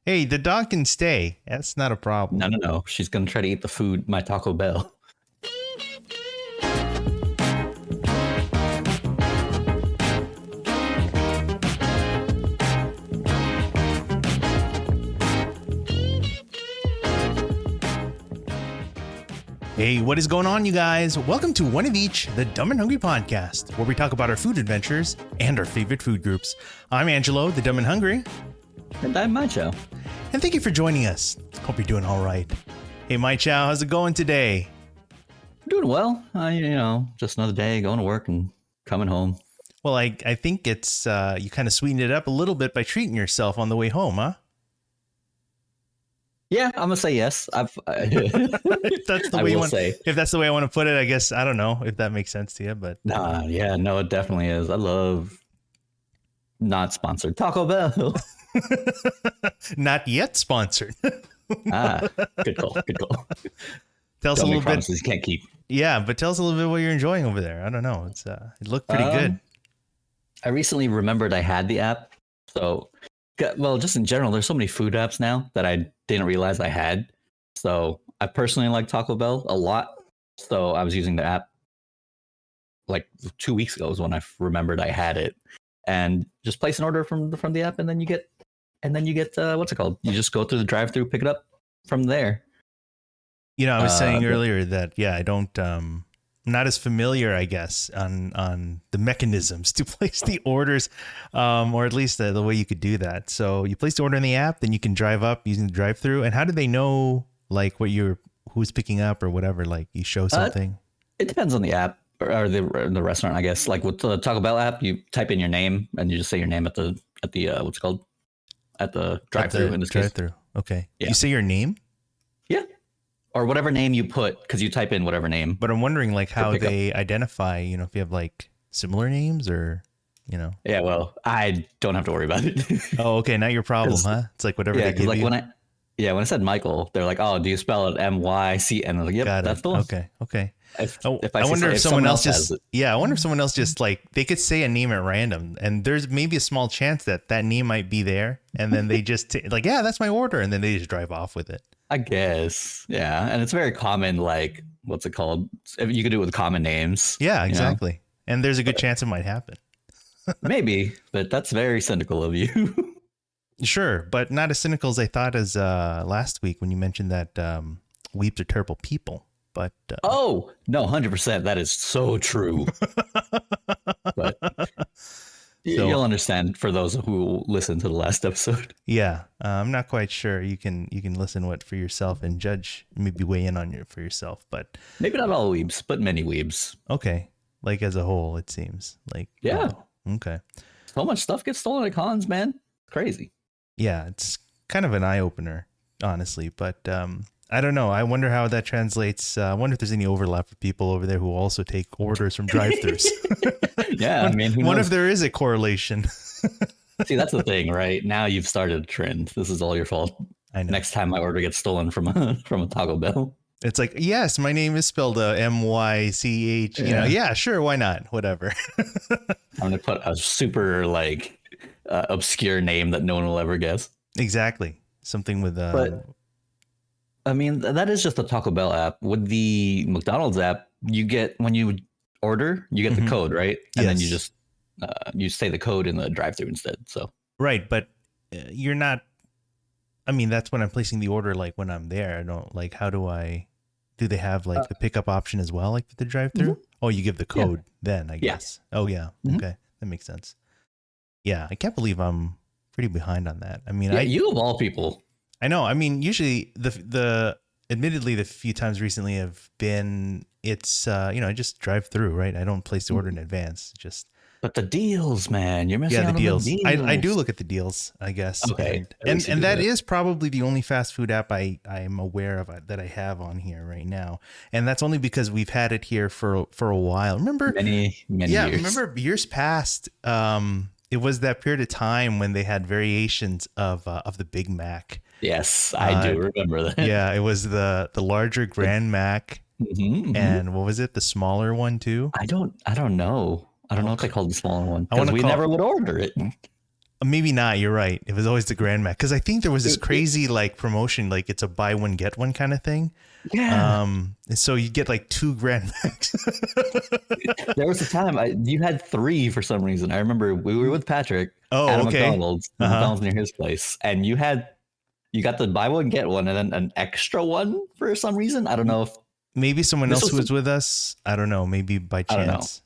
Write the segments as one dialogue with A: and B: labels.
A: Hey, the dog can stay. That's not a problem.
B: No. She's gonna try to eat the food, my Taco Bell.
A: Hey, what is going on, you guys? Welcome to One of Each, the Dumb and Hungry podcast, where we talk about our food adventures and our favorite food groups. I'm Angelo, the Dumb and Hungry.
B: And I'm Mychow.
A: And thank you for joining us. Hope you're doing all right. Hey, Mychow, how's it going today?
B: Doing well. Just another day going to work and coming home.
A: Well, I think it's you kind of sweetened it up a little bit by treating yourself on the way home, huh?
B: Yeah, I'm gonna say yes.
A: If that's the way you want.
B: Say.
A: If that's the way I want to put it, I guess I don't know if that makes sense to you, but
B: it definitely is. I love not sponsored Taco Bell.
A: Not yet sponsored.
B: Good call.
A: Tell us a little bit.
B: You can't keep.
A: Yeah, but tell us a little bit what you're enjoying over there. I don't know. It looked pretty good.
B: I recently remembered I had the app, so. Well, just in general, there's so many food apps now that I didn't realize I had. So I personally like Taco Bell a lot. So I was using the app like 2 weeks ago is when I remembered I had it, and just place an order from the app, and then you get what's it called? You just go through the drive-through, pick it up from there.
A: You know, I was saying earlier that I don't. Not as familiar, I guess, on the mechanisms to place the orders, or at least the way you could do that. So you place the order in the app, then you can drive up using the drive-through. And how do they know like who's picking up or whatever? Like you show something.
B: It depends on the app or the restaurant, I guess. Like with the Taco Bell app, you type in your name and you just say your name at the what's it called, at the drive-through. In this
A: drive-through.
B: case.
A: Okay.
B: Yeah.
A: You say your name.
B: Yeah. Or whatever name you put, because you type in whatever name.
A: But I'm wondering, like, how they identify, if you have, like, similar names or,
B: Yeah, well, I don't have to worry about it.
A: Oh, okay. Not your problem, huh? It's like whatever they give
B: like
A: you.
B: when I said Michael, they're like, oh, do you spell it M-Y-C? And I was like, yep, that's the one.
A: Okay.
B: I
A: wonder if someone else just, I wonder if someone else just, like, they could say a name at random, and there's maybe a small chance that name might be there, and then they just, that's my order, and then they just drive off with it.
B: I guess. Yeah. And it's very common, like, what's it called? You could do it with common names.
A: Yeah, exactly. And there's a good chance it might happen.
B: Maybe, but that's very cynical of you.
A: Sure, but not as cynical as I thought as last week when you mentioned that weeps are terrible people. But
B: oh, no, 100%. That is so true. But you'll understand for those who listen to the last episode.
A: Yeah, I'm not quite sure. You can listen for yourself and judge, maybe weigh in on for yourself. But
B: maybe not all weebs, but many weebs.
A: Okay, like as a whole, it seems like okay.
B: So much stuff gets stolen at cons, man. Crazy.
A: Yeah, it's kind of an eye opener, honestly. But I don't know. I wonder how that translates. I wonder if there's any overlap with people over there who also take orders from drive-thrus.
B: Yeah, I mean,
A: what if there is a correlation?
B: See, that's the thing, right? Now you've started a trend. This is all your fault.
A: I know.
B: Next time my order gets stolen from a Taco Bell.
A: It's like, yes, my name is spelled M-Y-C-H. Yeah, sure, why not? Whatever.
B: I'm going to put a super obscure name that no one will ever guess.
A: Exactly. Something with
B: But I mean, that is just the Taco Bell app. With the McDonald's app, you get, when you order, you get the code, right? And then you just you say the code in the drive-thru instead. So
A: right, but you're not. I mean, that's when I'm placing the order. Like when I'm there, I don't how do I? Do they have the pickup option as well, like the drive-thru? Mm-hmm. Oh, you give the code then, I guess. Yeah. Oh yeah, okay, that makes sense. Yeah, I can't believe I'm pretty behind on that. I mean,
B: you of all people.
A: I know. I mean, usually admittedly, the few times recently have been, it's, I just drive through, right? I don't place the order in advance.
B: But the deals, man, you're missing out on the deals.
A: I do look at the deals, I guess.
B: Okay.
A: And that is probably the only fast food app I'm aware of that I have on here right now. And that's only because we've had it here for a while. Remember?
B: Many years.
A: Remember years past, it was that period of time when they had variations of the Big Mac.
B: Yes, I do remember that.
A: Yeah, it was the larger Grand Mac, and what was it? The smaller one too?
B: I don't know. I don't know if they called the smaller one because we never would order it.
A: Maybe not. You're right. It was always the Grand Mac because I think there was this
B: It-
A: crazy like promotion, like it's a buy one get one kind of thing.
B: yeah.
A: And so you get like 2 Grand Macs.
B: There was a time you had three for some reason. I remember we were with Patrick at
A: Oh,
B: a
A: okay.
B: McDonald's, the
A: Uh huh.
B: McDonald's near his place, and you got the buy one get one, and then an extra one for some reason. I don't know if
A: Maybe someone
B: this
A: else who
B: was.
A: was with us. I don't know. Maybe by
B: I don't know.
A: chance.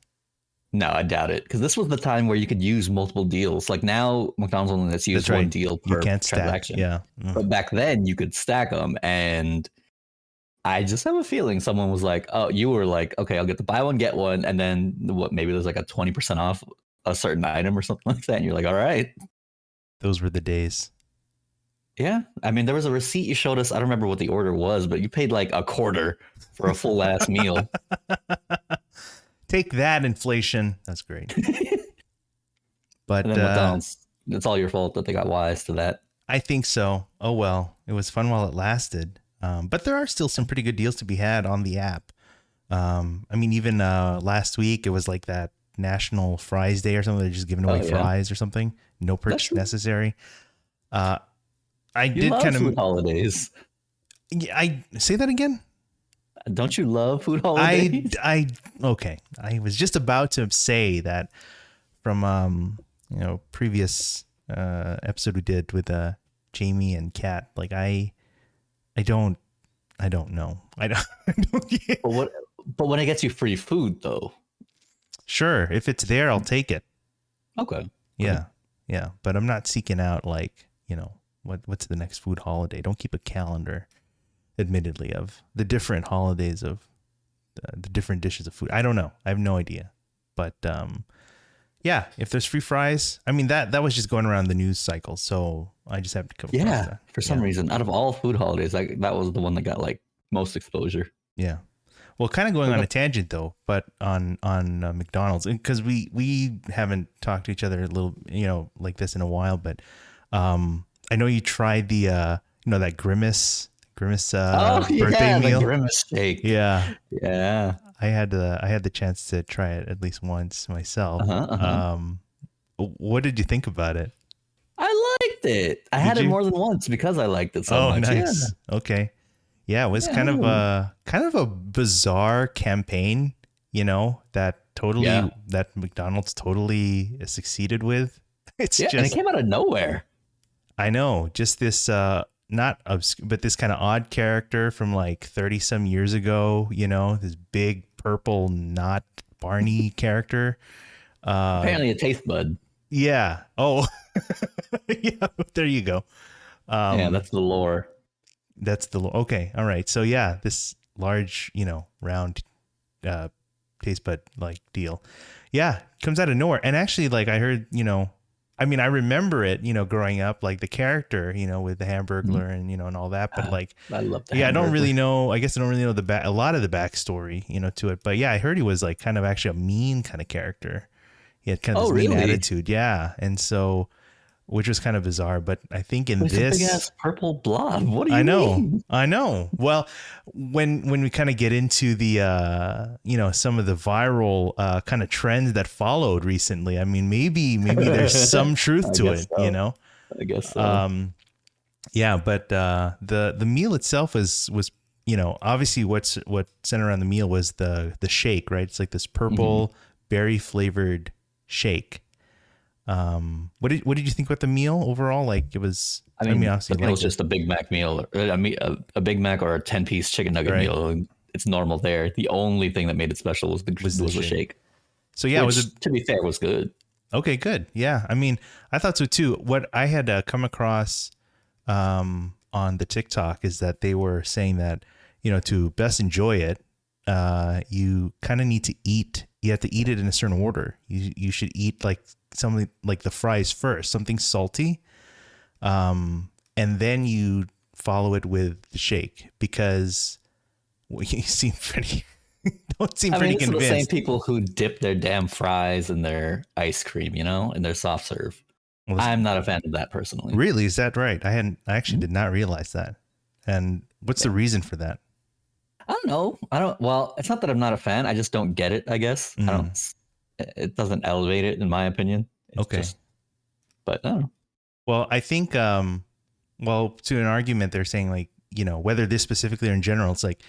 B: No, I doubt it because this was the time where you could use multiple deals. Like now, McDonald's only lets you
A: That's
B: use one
A: right.
B: deal
A: You
B: per
A: can't stack.
B: transaction,
A: Yeah.
B: but back then you could stack them, and I just have a feeling someone was like, "Oh, you were like, okay, I'll get the buy one get one, and then what? Maybe there's like a 20% off a certain item or something like that." And you're like, "All right,
A: Those were the days.
B: yeah." I mean, there was a receipt you showed us. I don't remember what the order was, but you paid like a quarter for a full ass meal.
A: Take that, inflation. That's great.
B: And
A: But
B: then McDonald's, it's all your fault that they got wise to that.
A: I think so. Oh well, it was fun while it lasted. But there are still some pretty good deals to be had on the app. I mean, even last week it was like that National Fries Day or something. They're just giving away
B: Oh yeah,
A: fries or something. No
B: that's
A: purchase
B: true.
A: necessary. Uh, I
B: You
A: did
B: love
A: kind
B: food
A: of.
B: holidays.
A: I say that again.
B: Don't you love food
A: I
B: holidays?
A: I okay. I was just about to say that from previous episode we did with Jamie and Kat. Like I don't know. I don't, I don't get.
B: But what? But when it gets you free food, though.
A: Sure, if it's there, I'll take it.
B: Okay. Okay.
A: Yeah, yeah. But I'm not seeking out like what's the next food holiday. Don't keep a calendar, admittedly, of the different holidays of the different dishes of food. I don't know. I have no idea. But yeah, if there's free fries, I mean that was just going around the news cycle, so I just have to come across
B: Yeah.
A: that.
B: For some
A: Yeah,
B: reason, out of all food holidays, like that was the one that got like most exposure.
A: yeah. Well, kind of going
B: What
A: on a
B: about?
A: tangent though, but on McDonald's because we haven't talked to each other a little like this in a while, but I know you tried the that grimace
B: Oh
A: birthday
B: yeah, the
A: meal.
B: grimace shake.
A: Yeah,
B: Yeah.
A: I had the chance to try it at least once
B: Uh
A: myself.
B: huh. Uh huh.
A: What did you think about it?
B: I liked it. I
A: Did
B: had it
A: you?
B: more than once because I liked it so
A: Oh,
B: much. Yeah.
A: nice. Okay. Yeah, it was
B: Yeah. I had it.
A: kind of a bizarre campaign,
B: Yeah.
A: that McDonald's totally succeeded with. It's
B: Yeah. And it
A: just
B: came out of nowhere.
A: I know, just this not obscure, but this kind of odd character from like 30 some years ago, this big purple not Barney character. Uh
B: Apparently, a taste bud.
A: yeah. Oh. Yeah, there you go.
B: Yeah,
A: Um
B: that's the lore.
A: That's okay. All right. So yeah, this large, round uh taste bud like deal. Yeah, comes out of nowhere. And actually like I heard, I mean, I remember it, growing up, like the character, with the
B: Mhm.
A: Hamburglar and, and all that, but like
B: I love the
A: yeah, I don't
B: hamburger.
A: really know. I guess I don't really know a lot of the backstory, to it. But yeah, I heard he was like kind of actually a mean kind of character. He had kind of
B: Oh,
A: this mean
B: really?
A: attitude. Yeah. And so which was kind of bizarre, but I think in
B: But it's a big
A: this
B: ass purple blob. What do you mean?
A: I know. Well, when we kind of get into the some of the viral kind of trends that followed recently, I mean maybe there's some truth
B: I
A: to
B: guess
A: it,
B: so. I guess so.
A: Um yeah, but the meal itself was obviously what centered around the meal was the shake, right? It's like this
B: Mhm.
A: purple berry flavored shake. What did you think about the meal overall? Like it was,
B: I
A: I mean,
B: mean,
A: obviously
B: the
A: you
B: meal is
A: liked it,
B: just a Big Mac meal, or a Big Mac or a 10-piece chicken nugget
A: right?
B: meal. It's normal there. The only thing that made it special was
A: Was the
B: the
A: shake.
B: shake,
A: So yeah, it was a
B: which, to be fair, was good.
A: okay, good. Yeah, I mean, I thought so too. What I had come across on the TikTok is that they were saying that to best enjoy it, you kind of need to eat. You have to eat it in a certain order. You should eat like something like the fries first, something salty, and then you follow it with the shake because you seem pretty don't seem
B: I mean,
A: pretty
B: these are the same
A: convinced.
B: people who dip their damn fries in their ice cream, in their soft serve.
A: Well,
B: I'm not a fan of that personally.
A: really, is that right? I actually
B: Mhm.
A: did not realize that. And what's the
B: Yeah.
A: reason for that?
B: I don't know. Well, it's not that I'm not a fan. I just don't get it, I guess. I don't,
A: Mm,
B: it doesn't elevate it, in my opinion. It's
A: okay.
B: just, But I don't know.
A: Well, I think, well, to an argument, they're saying like, whether this specifically or in general, it's like,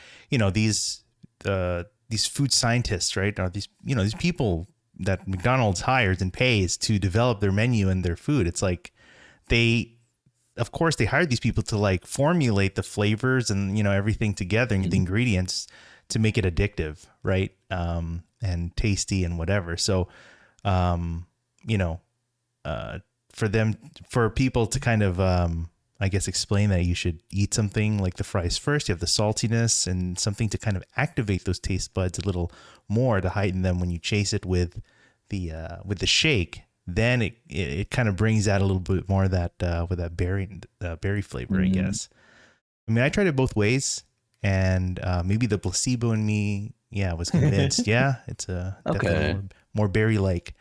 A: these food scientists, right? Are these people that McDonald's hires and pays to develop their menu and their food. It's like of course they hired these people to like formulate the flavors and, everything together and the ingredients to make it addictive. Right. And tasty and whatever. So, you know, for people to kind of, I guess, explain that you should eat something like the fries first. You have the saltiness and something to kind of activate those taste buds a little more to heighten them when you chase it with the shake. Then it kind of brings out a little bit more of that with that berry flavor, I guess. I mean, I tried it both ways, and maybe the placebo in me, was convinced. Yeah, it's definitely more berry-like.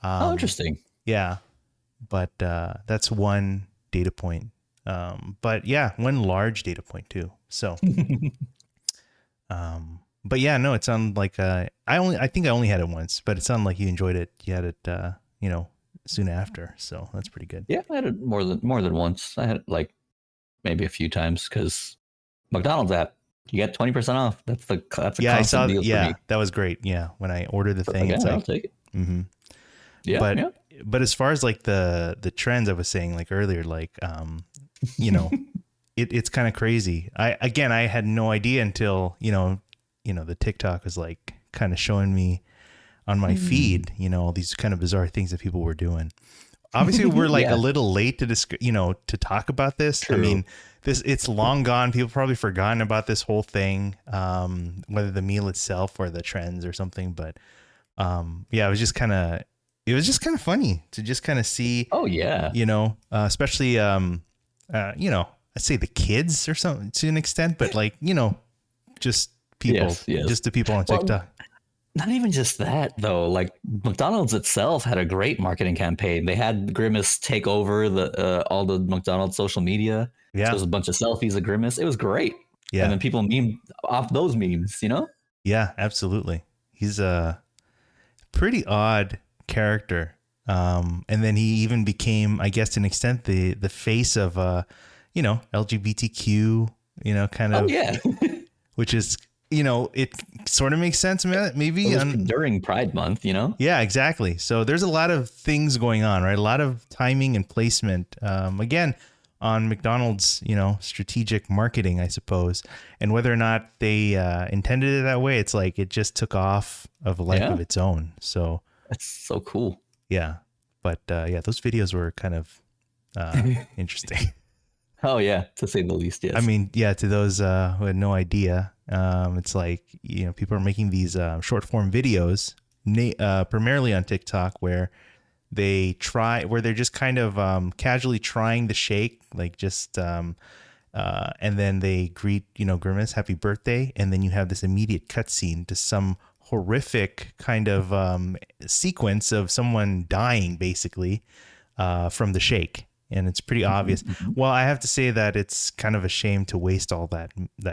B: Interesting.
A: Yeah, but that's one data point. But yeah, one large data point too. So, but yeah, no, it sounded like I think I only had it once, but it sounded like you enjoyed it. You had it, soon after. So that's pretty good.
B: Yeah, I had it more than once. I had it like maybe a few times because McDonald's app, you get 20% off. That's a
A: I saw
B: constant deal for me.
A: that was great. Yeah, when I ordered the thing, it's
B: I'll
A: like,
B: take it.
A: mm-hmm.
B: Yeah,
A: But as far as like the trends I was saying like earlier, like it's kind of crazy. I had no idea until the TikTok was like kind of showing me on my feed, all these kind of bizarre things that people were doing. Obviously, we're like a little late to talk about this.
B: True.
A: I mean, it's long gone. People probably forgotten about this whole thing, whether the meal itself or the trends or something. But it was just kind of funny to just kind of see.
B: Oh yeah.
A: Especially I'd say the kids or something to an extent, but like just people, just the people on TikTok.
B: Well, not even just that though. Like McDonald's itself had a great marketing campaign. They had Grimace take over all the McDonald's social media.
A: Yeah,
B: so there was a bunch of selfies of Grimace. It was great. Yeah, and then people meme off those memes.
A: Yeah, absolutely. He's a pretty odd character. And then he even became, I guess, to an extent, the face of LGBTQ. Kind of.
B: Oh yeah.
A: Which is. It sort of makes sense, maybe
B: during Pride Month,
A: Yeah, exactly. So there's a lot of things going on, right? A lot of timing and placement, again, on McDonald's, strategic marketing, I suppose. And whether or not they intended it that way, it's like it just took off of a life of its own. So
B: that's so cool.
A: Yeah. But those videos were kind of interesting.
B: Oh, yeah, to say the least, yes.
A: I mean, to those who had no idea, it's like, people are making these short form videos, primarily on TikTok, where they're just kind of casually trying the shake, like just, and then they greet, Grimace, happy birthday. And then you have this immediate cutscene to some horrific kind of sequence of someone dying, basically, from the shake. And it's pretty obvious. Well, I have to say that it's kind of a shame to waste all that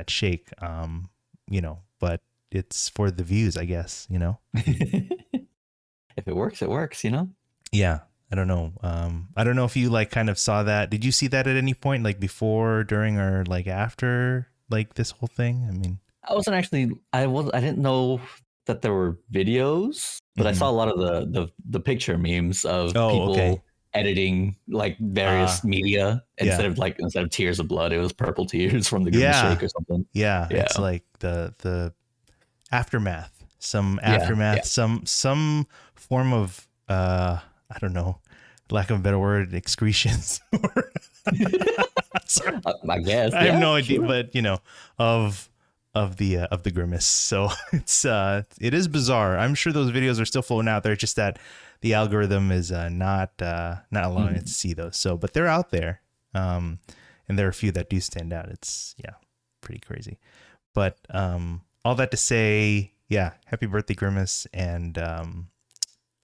A: shake, but it's for the views, I guess,
B: If it works, it works,
A: Yeah. I don't know. I don't know if you like kind of saw that. Did you see that at any point, like before, during, or like after like this whole thing? I mean,
B: I didn't know that there were videos, but I saw a lot of the picture memes of people editing like various media instead of tears of blood. It was purple tears from the Grimace shake or something.
A: Yeah. It's like the aftermath, some form of I don't know, lack of a better word, excretions.
B: I guess
A: I have no idea, but of the Grimace. So it is bizarre. I'm sure those videos are still floating out there. It's just that the algorithm is not allowing it to see those. So, but they're out there, and there are a few that do stand out. It's pretty crazy. But all that to say, happy birthday, Grimace, and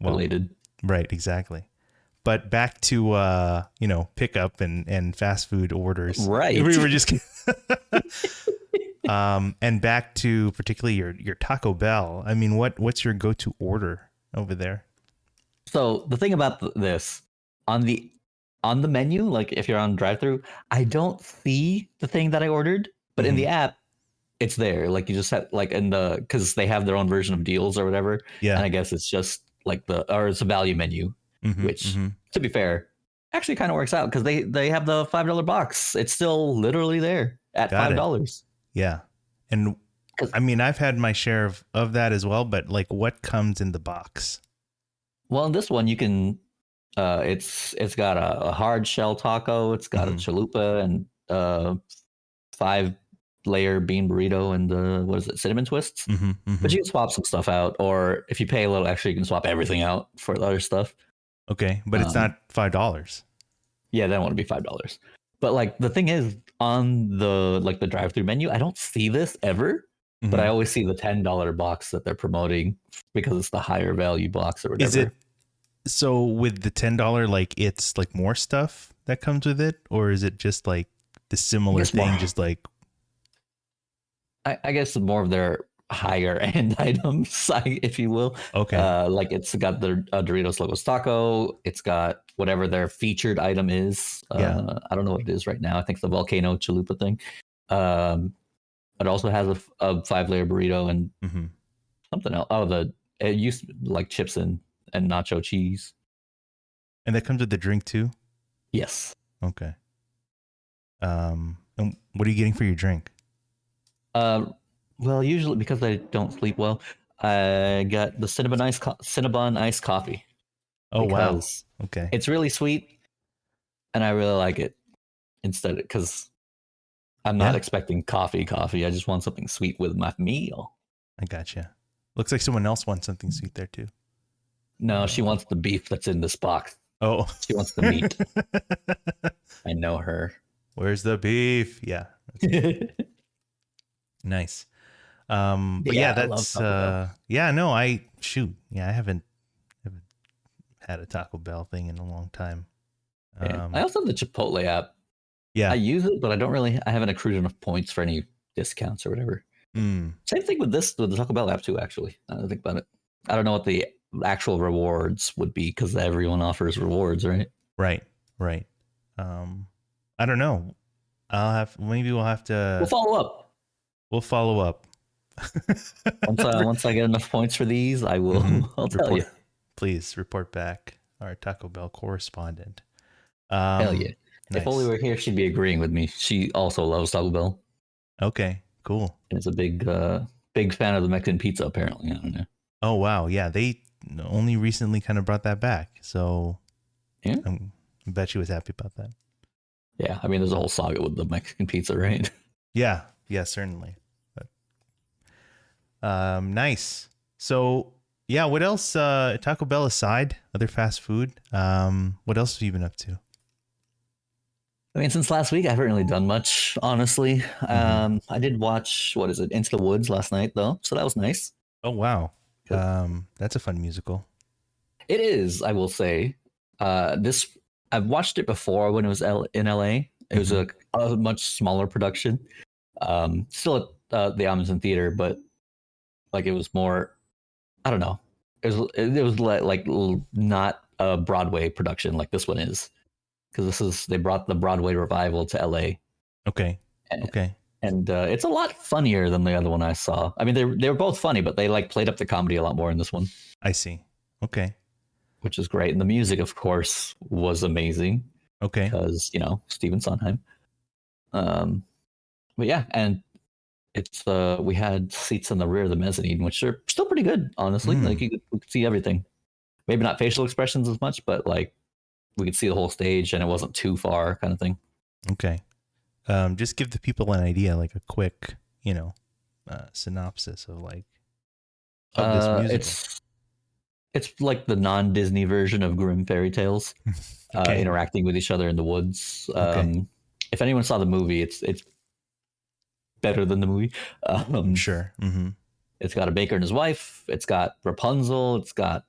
B: related,
A: right? Exactly. But back to pickup and fast food orders.
B: Right.
A: We were just and back to particularly your Taco Bell. I mean, what's your go-to order over there?
B: So the thing about this, on the menu, like if you're on drive-through, I don't see the thing that I ordered, but in
A: Hmm.
B: the app, it's there. Like you just have like in the because they have their own version of deals or whatever, and
A: Yeah.
B: I guess it's just like it's a value menu,
A: Hmm.
B: which
A: Hmm.
B: to be fair, actually kind of works out because they have the $5 box. It's still literally there at
A: Got
B: five
A: it.
B: dollars.
A: Yeah. And
B: Because
A: I mean, I've had my share of that as well, but like what comes in the box?
B: well, in this one you can it's got a hard shell taco, it's got a
A: Hmm.
B: chalupa and 5-layer bean burrito and what is it, cinnamon twists.
A: Hmm.
B: But
A: Hmm.
B: you can swap some stuff out, or if you pay a little extra, you can swap everything out for the other stuff.
A: Okay. But it's
B: Um,
A: not $5.
B: yeah, that one would be $5. But like the thing is, on the drive-through menu, I don't see this ever, but I
A: Hmm.
B: always see the $10 box that they're promoting because it's the higher value box or
A: Is
B: whatever.
A: it so with the $10, like it's like more stuff that comes with it, or is it just like the
B: I
A: similar
B: guess more.
A: thing, just like
B: I guess more of their higher end items, if you will.
A: okay.
B: Like it's got the Doritos Locos Taco. It's got whatever their featured item is.
A: Yeah.
B: I don't know what it is right now. I think it's the volcano chalupa thing. Um, it also has a 5-layer burrito and
A: Hmm.
B: something else. Oh, it used to be like chips and nacho cheese.
A: And that comes with the drink too.
B: Yes.
A: Okay. And what are you getting for your drink?
B: Uh, well, usually because I don't sleep well, I got the Cinnabon iced coffee
A: Oh wow.
B: because
A: Okay.
B: it's really sweet and I really like it instead because I'm not
A: Yeah,
B: expecting coffee. I just want something sweet with my meal.
A: I gotcha. Looks like someone else wants something sweet there too.
B: No, she
A: Um,
B: wants the beef that's in this box.
A: oh.
B: She wants the meat. I know her.
A: Where's the beef? Yeah, that's good. Nice. But yeah,
B: Yeah, I love
A: that's
B: Taco Bell.
A: yeah, no, I shoot. Yeah, I haven't had a Taco Bell thing in a long time.
B: Yeah. I
A: Um,
B: also have the Chipotle app. I
A: yeah.
B: use it, but I haven't accrued enough points for any discounts or whatever.
A: Mm,
B: Same thing with the Taco Bell app too, actually. Now that I think about it. I don't know what the actual rewards would be because everyone offers rewards, right?
A: right, right. Um, I don't know. Maybe we'll have
B: We'll
A: to
B: follow up.
A: we'll follow up.
B: Once I get enough points for these, I
A: Hmm.
B: will I'll tell
A: Report,
B: you.
A: please report back, our Taco Bell correspondent.
B: Hell yeah. If Oli
A: Nice.
B: were here, she'd be agreeing with me. She also loves Taco Bell
A: Okay, cool.
B: and is a big fan of the Mexican pizza, apparently. I don't know.
A: Oh wow, yeah, they only recently kind of brought that back, so
B: Yeah.
A: I bet she was happy about that.
B: Yeah. I mean, there's a whole saga with the Mexican pizza, right?
A: Yeah, yeah, certainly. But nice. So yeah, what else? Taco Bell aside, other fast food. What else have you been up to?
B: I mean, since last week, I haven't really done much, honestly.
A: Hmm.
B: I did watch, what is it, Into the Woods last night, though. So that was nice.
A: Oh wow, that's a fun musical.
B: It is, I will say. This I've watched it before when it was in LA. It was
A: Hmm.
B: a much smaller production. Still at the Amazon Theater, but like it was more. I don't know. It was not a Broadway production like this one is because they brought the Broadway revival to LA
A: Okay,
B: and,
A: okay,
B: it's a lot funnier than the other one I saw. I mean they were both funny, but they like played up the comedy a lot more in this one,
A: I see. Okay,
B: which is great. And the music, of course, was amazing
A: okay,
B: because Stephen Sondheim. Um, but yeah, and it's we had seats in the rear of the mezzanine, which are still pretty good, honestly. Like
A: mm,
B: we could see everything. Maybe not facial expressions as much, but like we could see the whole stage, and it wasn't too far, kind of thing.
A: okay. Just give the people an idea, like a quick, synopsis of of this musical.
B: It's like the non-Disney version of Grimm fairy tales,
A: Okay,
B: interacting with each other in the woods.
A: okay,
B: If anyone saw the movie, it's better than the movie.
A: I'm
B: Um,
A: sure. Hmm.
B: it's got a baker and his wife. It's got Rapunzel. It's got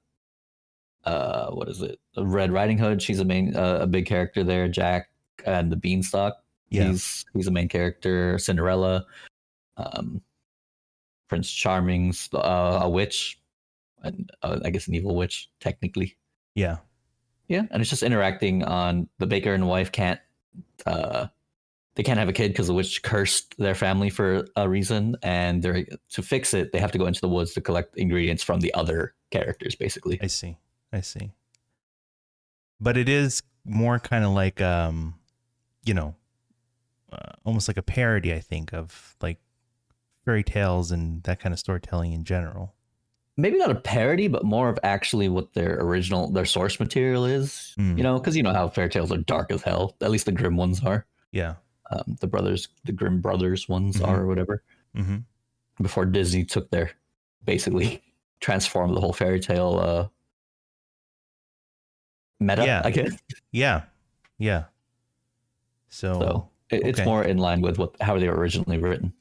B: what is it? Red Riding Hood. She's a big character there. Jack and the Beanstalk.
A: Yeah,
B: He's a main character. Cinderella, um, Prince Charming's a witch, and I guess an evil witch technically.
A: yeah.
B: Yeah, and it's just interacting on the baker and wife can't uh they can't have a kid because the witch cursed their family for a reason, and they're to fix it they have to go into the woods to collect ingredients from the other characters, basically.
A: I see. I see. But it is more kind of like, you know, almost like a parody, I think, of like fairy tales and that kind of storytelling in general.
B: Maybe not a parody, but more of actually what their source material is. You
A: Mm,
B: know, because you know how fairy tales are dark as hell. At least the Grimm ones are.
A: yeah.
B: The Grimm brothers ones
A: Mm-hmm.
B: are, or whatever.
A: Mm-hmm.
B: Before Disney took their basically transformed the whole fairy tale meta,
A: Yeah.
B: I guess.
A: Yeah. Yeah. So,
B: So it's
A: okay.
B: more in line with how they were originally written.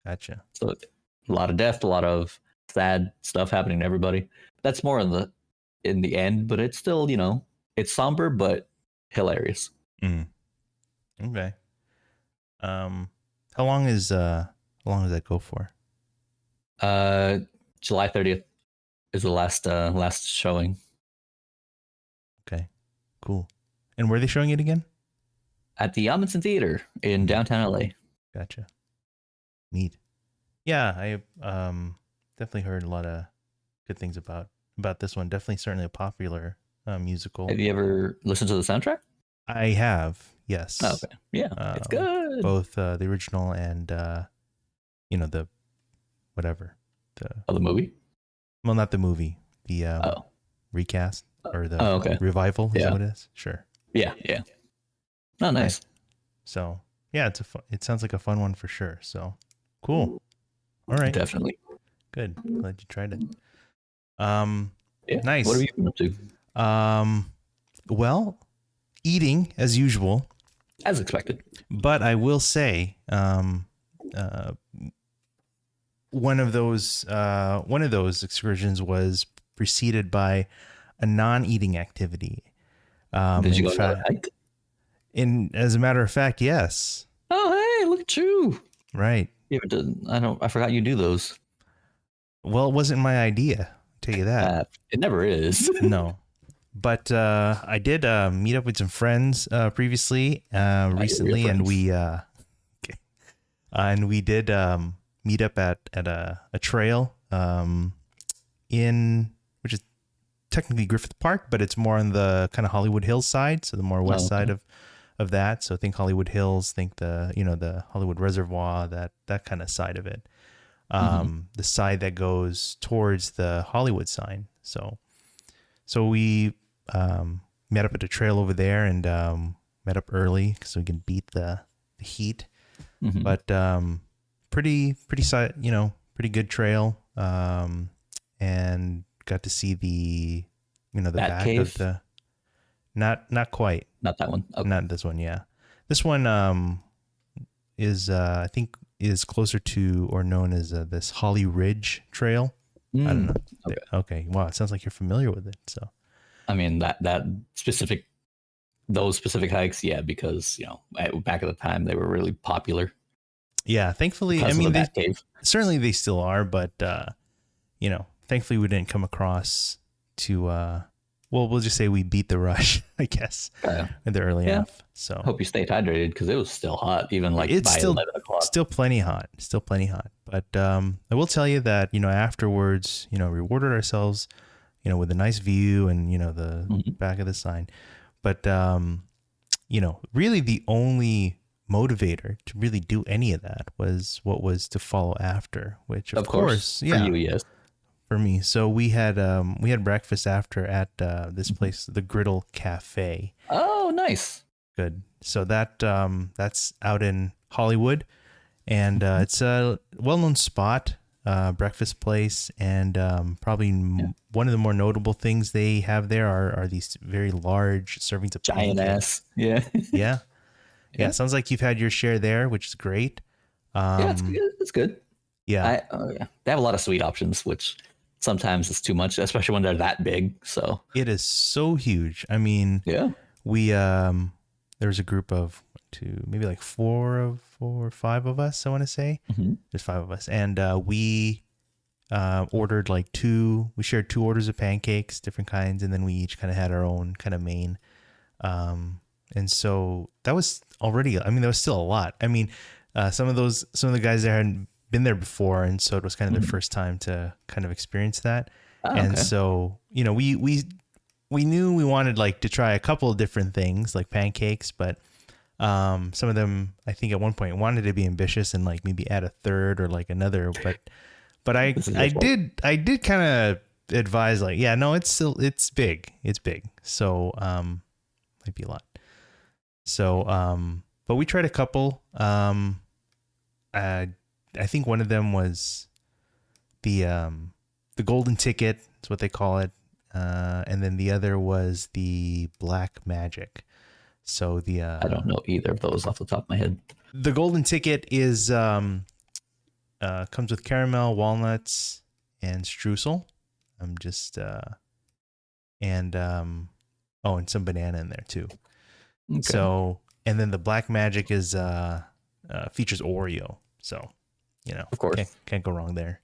A: Gotcha.
B: So a lot of death, a lot of sad stuff happening to everybody. That's more in the end, but it's still, you know, it's somber but hilarious.
A: Mm, okay. Um, how long does that go for?
B: Uh, July 30th is the last showing
A: Okay. Cool. And where are they showing it again?
B: at the Amundsen Theater in
A: Mm,
B: downtown LA.
A: gotcha. Neat. Yeah, I definitely heard a lot of good things about this one. Definitely, certainly a popular musical.
B: Have you ever listened to the soundtrack?
A: I have,
B: Oh,
A: yes.
B: okay. Yeah, it's good.
A: Both the original and the whatever the
B: Oh, the movie?
A: well, not the movie, the
B: Oh.
A: recast or the
B: Oh, okay.
A: revival is that
B: Yeah.
A: what it is? Sure.
B: Yeah, yeah. Oh,
A: Nice.
B: nice.
A: So yeah, it sounds like a fun one for sure. So cool. All right.
B: Definitely.
A: Good. Glad you tried it. Um,
B: Yeah. What have
A: nice.
B: you been up to?
A: Well, eating as usual,
B: As expected.
A: but I will say, uh, one of those excursions was preceded by a non-eating activity.
B: Did you
A: In
B: go on another
A: fact,
B: hike?
A: as a matter of fact, yes.
B: Oh, hey, look at you.
A: Right.
B: You ever did, I forgot you do those.
A: Well, it wasn't my idea. I'll tell you that.
B: It never is.
A: No. But I did meet up with some friends previously,
B: Your
A: recently, and
B: friends.
A: we did meet up at a trail in which is technically Griffith Park, but it's more on the kind of Hollywood Hills side, so the more west
B: Oh,
A: side
B: okay.
A: of that. So think Hollywood Hills, think the Hollywood Reservoir, that kind of side of it.
B: Mm-hmm.
A: The side that goes towards the Hollywood sign. So we met up at the trail over there and met up early so we can beat the heat.
B: Mm-hmm.
A: But pretty pretty good trail. And got to see the
B: Bat
A: back of
B: Cave?
A: the not quite,
B: Not that one. Okay.
A: not this one. Yeah, this one is I think is closer to or known as this Holly Ridge Trail. I don't
B: Mm,
A: know.
B: okay.
A: Okay, wow, it sounds like you're familiar with it. So
B: I mean that specific those specific hikes, yeah, because back at the time they were really popular
A: yeah, thankfully, I
B: because of the
A: mean
B: Bat Cave.
A: certainly they still are, but thankfully we didn't come across to well, we'll just say we beat the rush, I guess,
B: Uh,
A: in the early
B: yeah.
A: half. So
B: Hope you stayed hydrated because it was still hot, even like
A: it's
B: by
A: still
B: 11 o'clock.
A: plenty hot, but I will tell you that afterwards, we rewarded ourselves, with a nice view and the
B: Hmm.
A: back of the sign. But really the only motivator to really do any of that was what was to follow after, which of
B: Of course,
A: course,
B: for
A: yeah,
B: you, yes.
A: for me. So we had breakfast after at this
B: Mhm.
A: place, the Griddle Cafe.
B: Oh, nice.
A: Good. So that's out in Hollywood, and
B: Mhm.
A: it's a well-known spot, breakfast place, and probably
B: Yeah.
A: one of the more notable things they have there are these very large servings of
B: Giant
A: pancakes.
B: ass. Yeah.
A: Yeah, yeah.
B: Yeah.
A: Sounds like you've had your share there, which is great.
B: Yeah, it's good. It's good.
A: Yeah,
B: Yeah. They have a lot of sweet options, which sometimes is too much, especially when they're that big. So
A: it is so huge. I mean,
B: yeah.
A: we there was a group of two, maybe like four or five of us. I want to say
B: Hmm.
A: there's five of us, and we ordered like we shared 2 orders of pancakes, different kinds, and then we each kind of had our own kind of main. And so that was already, I mean, that was still a lot. I mean, some of the guys there hadn't been there before. And so it was kind of their
B: Mhm.
A: first time to kind of experience that.
B: Oh,
A: And
B: okay.
A: so, we knew we wanted like to try a couple of different things like pancakes, but some of them, I think at one point wanted to be ambitious and like maybe add a third or like another, but
B: This is your fault.
A: I did kind of advise like, yeah, no, it's big. It's big. So, might be a lot. So, but we tried a couple. I think one of them was the golden ticket. That's what they call it. And then the other was the black magic. So
B: I don't know either of those off the top of my head.
A: the golden ticket is comes with caramel, walnuts, and streusel. I'm just and oh, and some banana in there too.
B: Okay.
A: So, and then the black magic is features Oreo. So,
B: Of course.
A: can't go wrong there.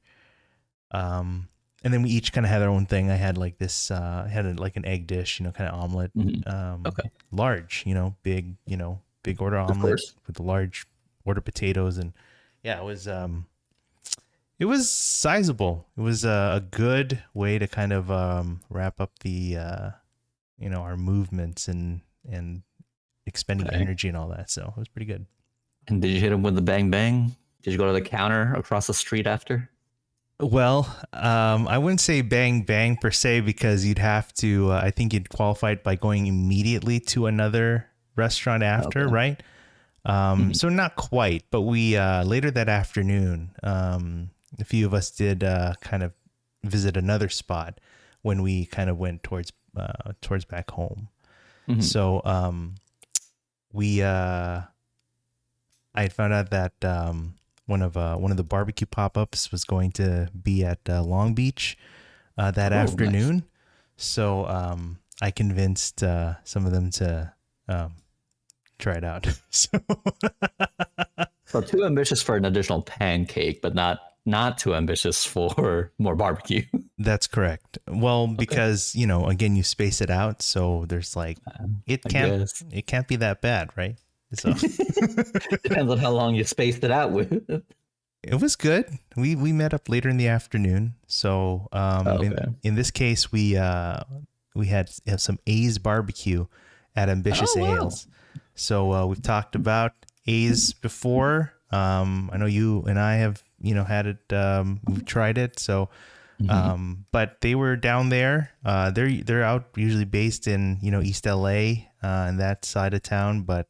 A: And then we each kind of had our own thing. I had like this, like an egg dish, kind of omelet,
B: Mhm. Okay.
A: large, big order
B: Of
A: omelet
B: course.
A: with the large order potatoes. And yeah, it was sizable. It was a good way to kind of wrap up the, our movements and expending
B: Okay.
A: energy and all that. So it was pretty good.
B: And did you hit him with the bang bang? Did you go to the counter across the street after?
A: Well, I wouldn't say bang bang per se because you'd have to. I think you'd qualify it by going immediately to another restaurant after,
B: Okay.
A: right?
B: Mhm.
A: So not quite, but we later that afternoon, a few of us did kind of visit another spot when we kind of went towards back home.
B: Mhm.
A: So we I had found out that one of the barbecue pop-ups was going to be at Long Beach that
B: Oh, nice.
A: afternoon. So I convinced some of them to try it out. So
B: So too ambitious for an additional pancake, but not too ambitious for more barbecue.
A: that's correct. Well,
B: Okay.
A: because again, you space it out, so there's like it
B: I
A: can't
B: guess.
A: it can't be that bad, right? So
B: Depends on how long you spaced it out with.
A: it was good. We met up later in the afternoon. So
B: Okay.
A: in this case we had some A's barbecue at Ambitious
B: Oh wow.
A: Ales. So we've talked about A's before. I know you and I have had it. We've tried it. So
B: Hmm.
A: but they were down there. They're out usually based in East LA and that side of town, but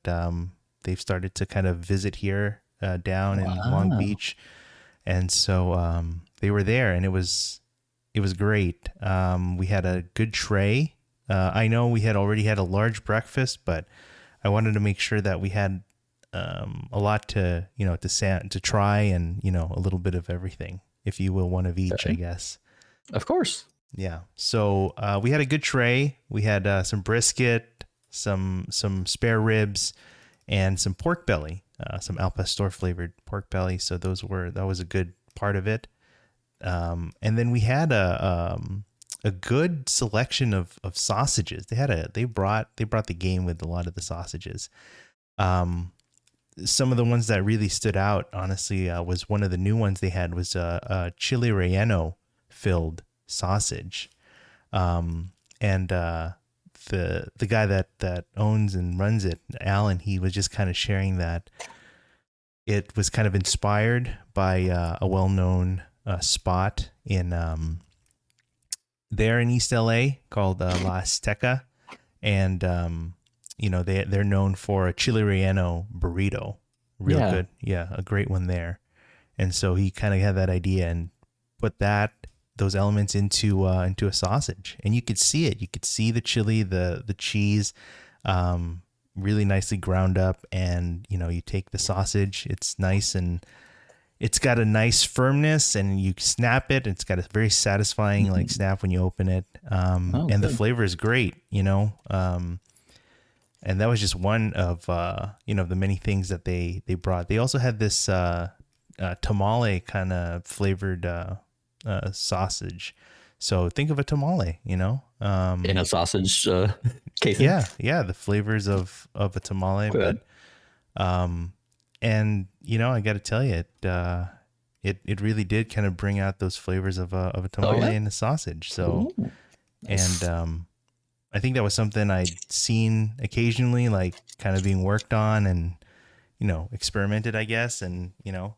A: they've started to kind of visit here down in Long
B: Wow.
A: Beach, and so they were there, and it was great. We had a good tray. I know we had already had a large breakfast, but I wanted to make sure that we had a lot to try, and a little bit of everything, if you will, one of each, I
B: Okay.
A: guess.
B: Of course.
A: Yeah. So we had a good tray. We had some brisket, some spare ribs, and some pork belly, some al pastor flavored pork belly. So that was a good part of it. And then we had a good selection of sausages. They brought the game with a lot of the sausages. Um, some of the ones that really stood out, honestly, was one of the new ones they had was a chili relleno filled sausage. And the guy that owns and runs it, Alan, he was just kind of sharing that it was kind of inspired by a well-known spot in there in East LA called La Azteca, and they're known for a chili relleno burrito, real
B: Yeah.
A: good, yeah, a great one there. And so he kind of had that idea and put those elements into a sausage, and you could see it. You could see the chili, the cheese, really nicely ground up, and you take the sausage. It's nice and it's got a nice firmness, and you snap it. It's got a very satisfying like
B: Mhm.
A: snap when you open it,
B: Oh,
A: and the
B: good.
A: flavor is great. And that was just one of the many things that they brought. They also had this tamale kind of flavored sausage. So think of a tamale, you know.
B: In a sausage casing.
A: Yeah, yeah, the flavors of a tamale,
B: Good.
A: but and you know, I got to tell you, it really did kind of bring out those flavors of a
B: Oh
A: tamale
B: yeah.
A: and a sausage. So
B: Ooh,
A: and
B: nice.
A: I think that was something I'd seen occasionally, like kind of being worked on and you know experimented, I guess. And you know,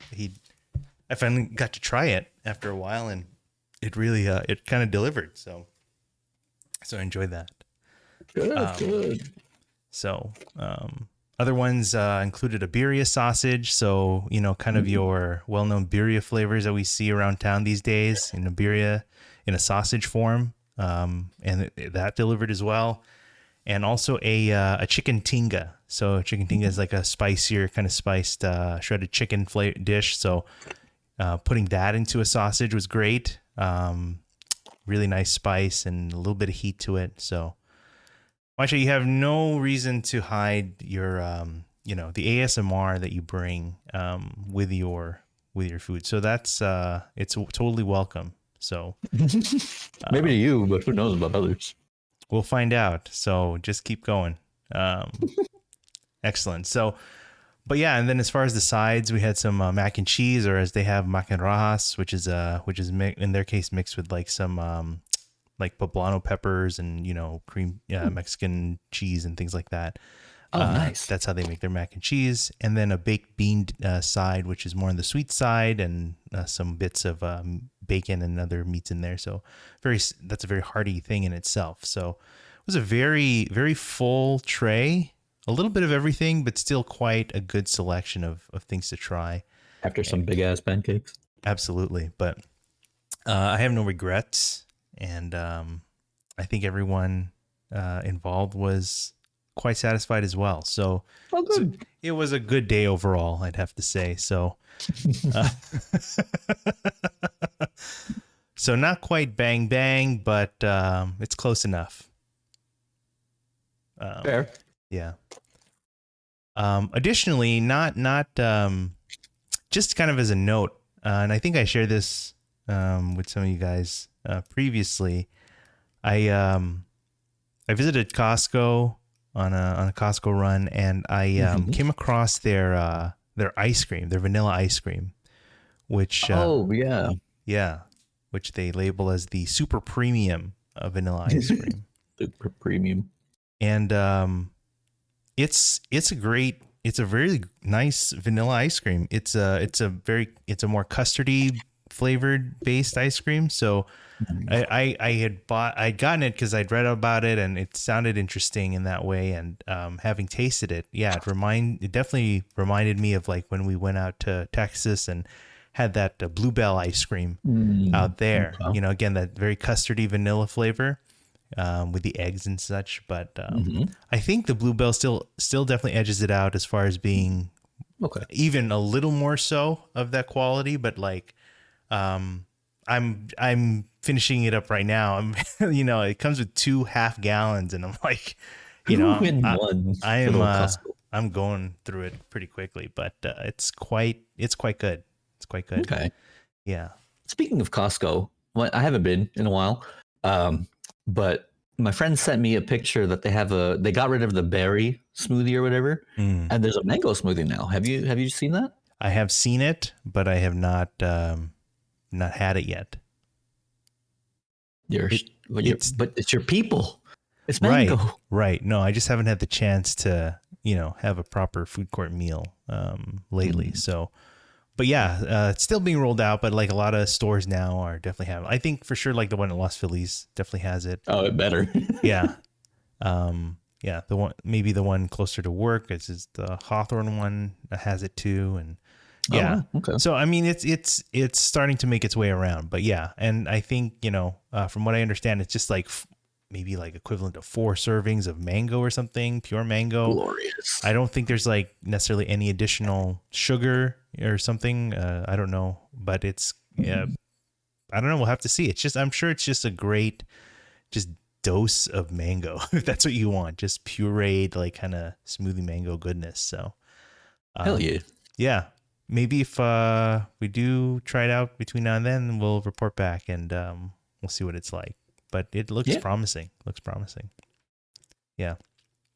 A: I finally got to try it after a while, and it really it kind of delivered. So I enjoyed that.
B: Good.
A: Um,
B: Good.
A: So, other ones included a birria sausage. So, you know, kind of
B: Mm.
A: your well known birria flavors that we see around town these days in a birria in a sausage form. And that delivered as well. And also a chicken tinga. So, chicken tinga is like a spicier, kind of spiced shredded chicken dish. So, putting that into a sausage was great. Really nice spice and a little bit of heat to it. So, actually, you have no reason to hide your, you know, the ASMR that you bring with your food. So that's it's totally welcome. So
B: Maybe to
A: um,
B: you, but who knows about others?
A: we'll find out. So just keep going. Excellent. So, but yeah, and then as far as the sides, we had some mac and cheese, or as they have mac and rajas, which is in their case mixed with like some like poblano peppers and you know cream Mexican cheese and things like that.
B: Oh, nice.
A: That's how they make their mac and cheese, and then a baked bean side, which is more on the sweet side, and some bits of bacon and other meats in there. So that's a very hearty thing in itself. So it was a very full tray, a little bit of everything, but still quite a good selection of things to try.
B: After some big ass pancakes.
A: Absolutely, but I have no regrets, and I think everyone involved was quite satisfied as well.
B: Oh,
A: So
B: good.
A: it was a good day overall, I'd have to say. So, uh, so not quite bang bang, but it's close enough.
B: Fair.
A: Yeah. Additionally, not just kind of as a note, and I think I shared this with some of you guys previously. I I visited Costco on a Costco run, and I
B: Mhm.
A: came across their ice cream, their vanilla ice cream, which
B: Oh, yeah.
A: yeah, which they label as the super premium vanilla ice cream,
B: Super premium.
A: and it's a very nice vanilla ice cream. It's a more custardy flavored based ice cream. So I'd gotten it because I'd read about it and it sounded interesting in that way. And having tasted it, yeah, it definitely reminded me of like when we went out to Texas and had that Bluebell ice cream
B: Mm,
A: out there.
B: okay.
A: You know, again, that very custardy vanilla flavor with the eggs and such. But
B: Hmm.
A: I think the Bluebell still definitely edges it out as far as being
B: Okay.
A: even a little more so of that quality. But like, um, I'm finishing it up right now. You know, it comes with 2 half gallons, and I'm like, you
B: Who
A: know,
B: in one?
A: I
B: Good
A: am
B: old Costco.
A: I'm going through it pretty quickly, but it's quite good. It's quite good.
B: Okay.
A: Yeah.
B: Speaking of Costco, well, I haven't been in a while, but my friend sent me a picture that they got rid of the berry smoothie or whatever,
A: Mm.
B: and there's a mango smoothie now. Have you seen that?
A: I have seen it, but I have not had it yet.
B: You're,
A: It
B: but
A: it's
B: it's your people. It's
A: right,
B: mango.
A: right. No, I just haven't had the chance to, you know, have a proper food court meal lately.
B: Mm.
A: So, but yeah, it's still being rolled out. But like a lot of stores now are definitely having. I think for sure, like the one at Los Feliz definitely has it.
B: Oh, it better.
A: Yeah, yeah. The one maybe the one closer to work is the Hawthorne one has it too, and
B: Oh,
A: yeah.
B: wow. Okay.
A: So I mean, it's starting to make its way around. But yeah, and I think you know, from what I understand, it's just like maybe like equivalent to 4 servings of mango or something, pure mango.
B: Glorious.
A: I don't think there's like necessarily any additional sugar or something. I don't know, but it's yeah. I don't know. We'll have to see. It's just I'm sure it's just a great just dose of mango if that's what you want. Just pureed like kind of smoothie mango goodness. So
B: Hell
A: um,
B: yeah.
A: yeah. maybe if we do try it out between now and then, we'll report back and we'll see what it's like. But it looks
B: Yeah.
A: promising. Looks promising. Yeah.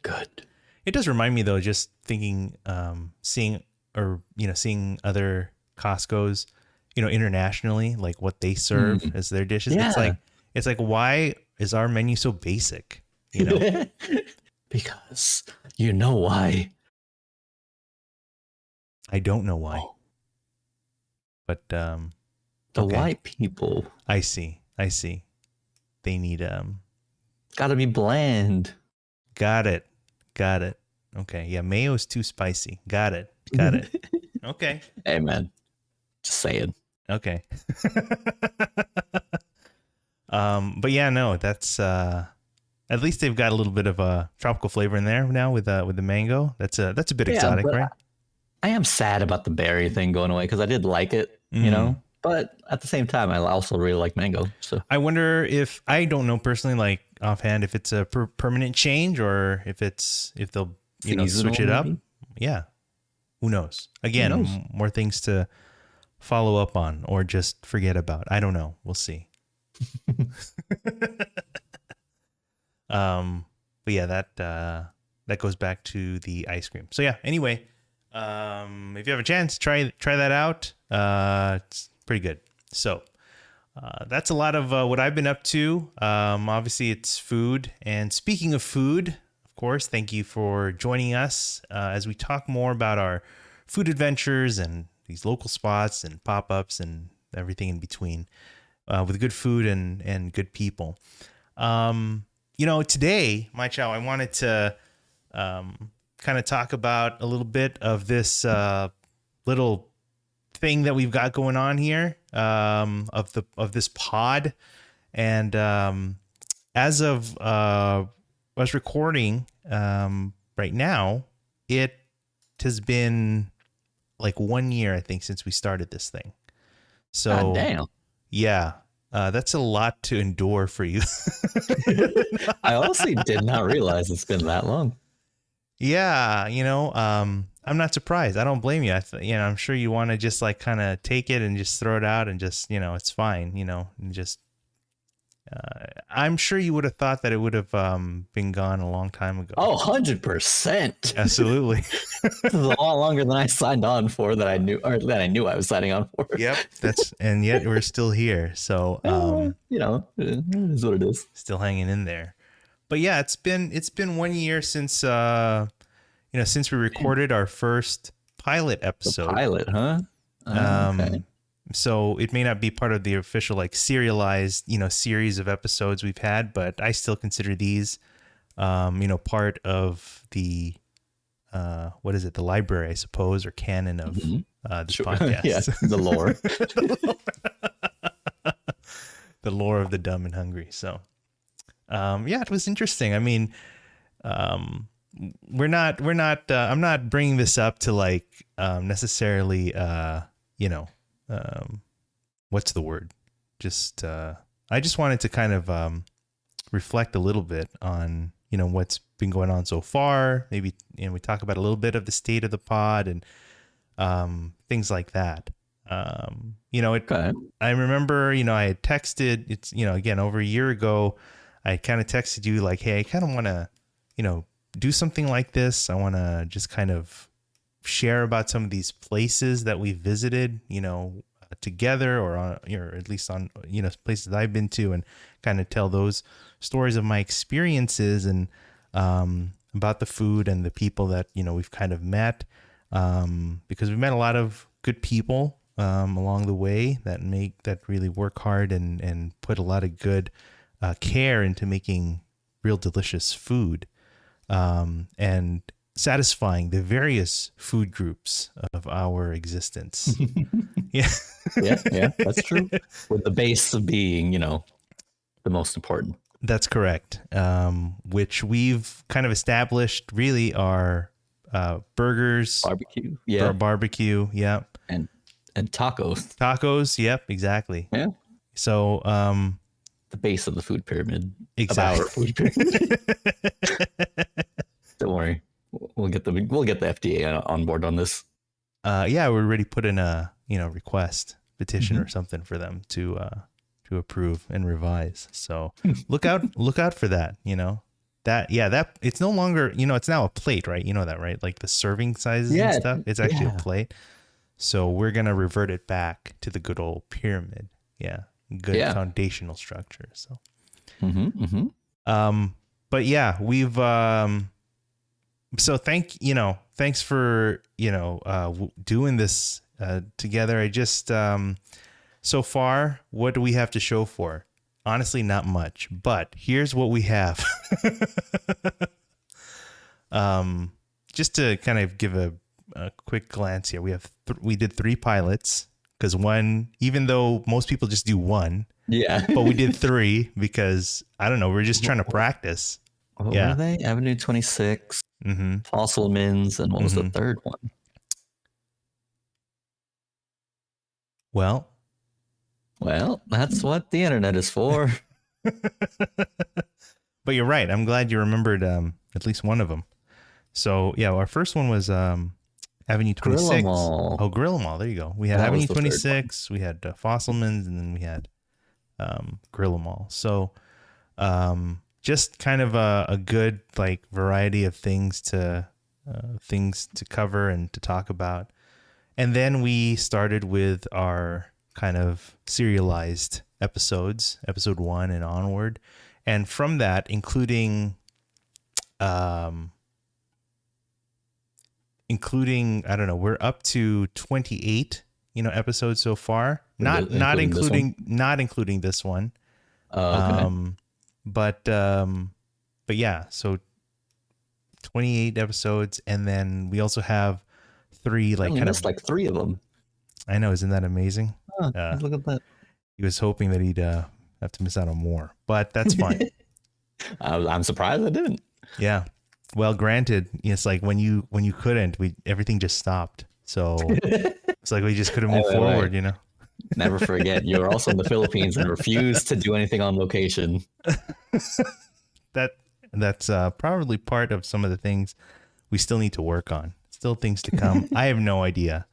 B: Good.
A: It does remind me though, just thinking, seeing seeing other Costco's, internationally, like what they serve as their dishes.
B: Yeah.
A: It's like, why is our menu so basic?
B: Because you know why.
A: I don't know why,
B: Oh,
A: but
B: the
A: okay.
B: white people
A: I see. They need
B: gotta be bland.
A: Got it. Okay. Yeah, mayo is too spicy. Got it. Okay.
B: Hey man, just saying.
A: Okay. But yeah, no, that's at least they've got a little bit of a tropical flavor in there now with the mango. That's a bit exotic,
B: but
A: right?
B: I am sad about the berry thing going away because I did like it, But at the same time, I also really like mango. So
A: I wonder if, I don't know personally, like offhand, if it's a permanent change or if they'll
B: seasonal,
A: switch it up.
B: maybe?
A: Yeah, who knows?
B: Who
A: Again,
B: knows?
A: more things to follow up on or just forget about. I don't know. We'll see. But yeah, that goes back to the ice cream. So yeah. Anyway, if you have a chance, try that out. It's pretty good. So that's a lot of what I've been up to. Obviously, it's food. And speaking of food, of course, thank you for joining us as we talk more about our food adventures and these local spots and pop-ups and everything in between with good food and good people. Today, Mychow, I wanted to kind of talk about a little bit of this little thing that we've got going on here of this pod. And as of us recording right now, it has been like 1 year, I think, since we started this thing. So
B: God damn.
A: Yeah, that's a lot to endure for you.
B: I honestly did not realize it's been that long.
A: Yeah, I'm not surprised. I don't blame you. I'm sure you want to just like kind of take it and just throw it out and just, it's fine, and just. I'm sure you would have thought that it would have been gone a long time ago.
B: Oh, 100%.
A: Absolutely.
B: This is a lot longer than I signed on for that I knew I was signing on for.
A: Yep. And yet we're still here. So,
B: it is what it is.
A: Still hanging in there. But yeah, it's been 1 year since, since we recorded our first pilot episode.
B: The pilot, huh? Okay.
A: So it may not be part of the official like serialized, series of episodes we've had, but I still consider these, part of the, what is it? The library, I suppose, or canon of this podcast.
B: Yeah, the lore.
A: The lore of the dumb and hungry. So, it was interesting. I mean, I'm not bringing this up to like, necessarily, what's the word? Just, I just wanted to kind of, reflect a little bit on, what's been going on so far. Maybe, we talk about a little bit of the state of the pod and, things like that.
B: Okay.
A: I remember, I had texted, it's, again, over a year ago, I kind of texted you like, hey, I kind of want to, do something like this. I want to just kind of share about some of these places that we visited, together or at least on, places that I've been to and kind of tell those stories of my experiences and, about the food and the people that, we've kind of met, because we've met a lot of good people, along the way that really work hard and put a lot of good, care into making real delicious food, and satisfying the various food groups of our existence. Yeah.
B: Yeah, that's true. With the base of being, the most important.
A: That's correct. Which we've kind of established really are burgers,
B: Barbecue. Yeah.
A: barbecue. Yep.
B: And tacos.
A: Tacos. Yep. Exactly.
B: Yeah.
A: So,
B: The base of the food pyramid.
A: Exactly.
B: Of our food pyramid. Don't worry. We'll get the FDA on board on this.
A: Yeah, we already put in a request petition or
B: Hmm.
A: something for them to approve and revise. So look out for that. That it's no longer it's now a plate, right? You know that, right? Like the serving sizes and
B: Yeah,
A: stuff. It's actually a
B: yeah,
A: plate. So we're gonna revert it back to the good old pyramid. Yeah, good
B: yeah.
A: foundational structure. So,
B: Hmm. Hmm.
A: um, but yeah, we've so thanks for doing this together. I just so far, what do we have to show for? Honestly, not much, but here's what we have. um just to kind of give a quick glance here, we did 3 pilots, because one, even though most people just do one,
B: Yeah.
A: but we did 3 because I don't know, we're just trying to
B: What,
A: practice.
B: what were
A: Yeah.
B: they? Avenue 26,
A: Mm-hmm.
B: Fossil Mins, and what was the
A: Mm-hmm.
B: third one?
A: Well,
B: Well, that's what the internet is for.
A: but you're right. I'm glad you remembered at least one of them. So yeah, our first one was Avenue
B: Grill 'em
A: 26.
B: all.
A: Oh, Grill 'em all. There you go. We had
B: That was
A: Avenue
B: the third one.
A: 26. We had Fossilman's, and then we had Grill 'em all. So just kind of a good like variety of things to cover and to talk about. And then we started with our kind of serialized episodes, episode 1 and onward. And from that, um, including I don't know, we're up to 28 episodes so far, not
B: Including this one.
A: including this one.
B: Oh, okay.
A: um but yeah, so 28 episodes, and then we also have 3
B: I
A: like
B: only
A: kind of,
B: missed like 3 of them.
A: I know, isn't that amazing?
B: Huh,
A: uh
B: look at that.
A: he was hoping that he'd have to miss out on more, but that's fine.
B: I'm surprised I didn't.
A: Yeah, well, granted, it's like when you couldn't, we everything just stopped, so it's like we just couldn't move
B: Wait.
A: forward.
B: Never forget, you were also in the Philippines and refused to do anything on location.
A: that that's probably part of some of the things we still need to work on. Still things to come. I have no idea.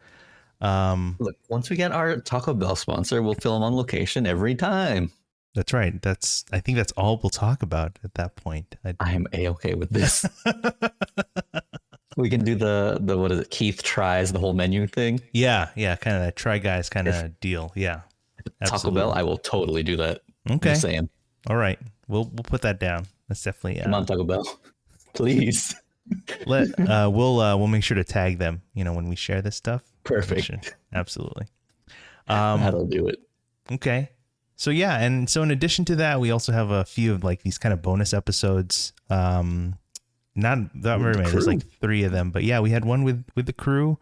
B: Look, once we get our Taco Bell sponsor, we'll film on location every time.
A: That's right. I think that's all we'll talk about at that point.
B: I am A-okay with this. We can do the what is it? Keith tries the whole menu thing.
A: Yeah, kind of that Try Guys kind
B: If
A: of deal. Yeah,
B: Taco Bell,
A: absolutely.
B: I will totally do that.
A: Okay.
B: Just saying.
A: All right. We'll put that down. That's definitely
B: Come on, Taco Bell. Please.
A: we'll make sure to tag them, when we share this stuff.
B: Perfect.
A: Absolutely.
B: That'll do it.
A: Okay. So yeah, and so in addition to that, we also have a few of like these kind of bonus episodes. Not that very many. There's like 3 of them, but yeah, we had one with the crew.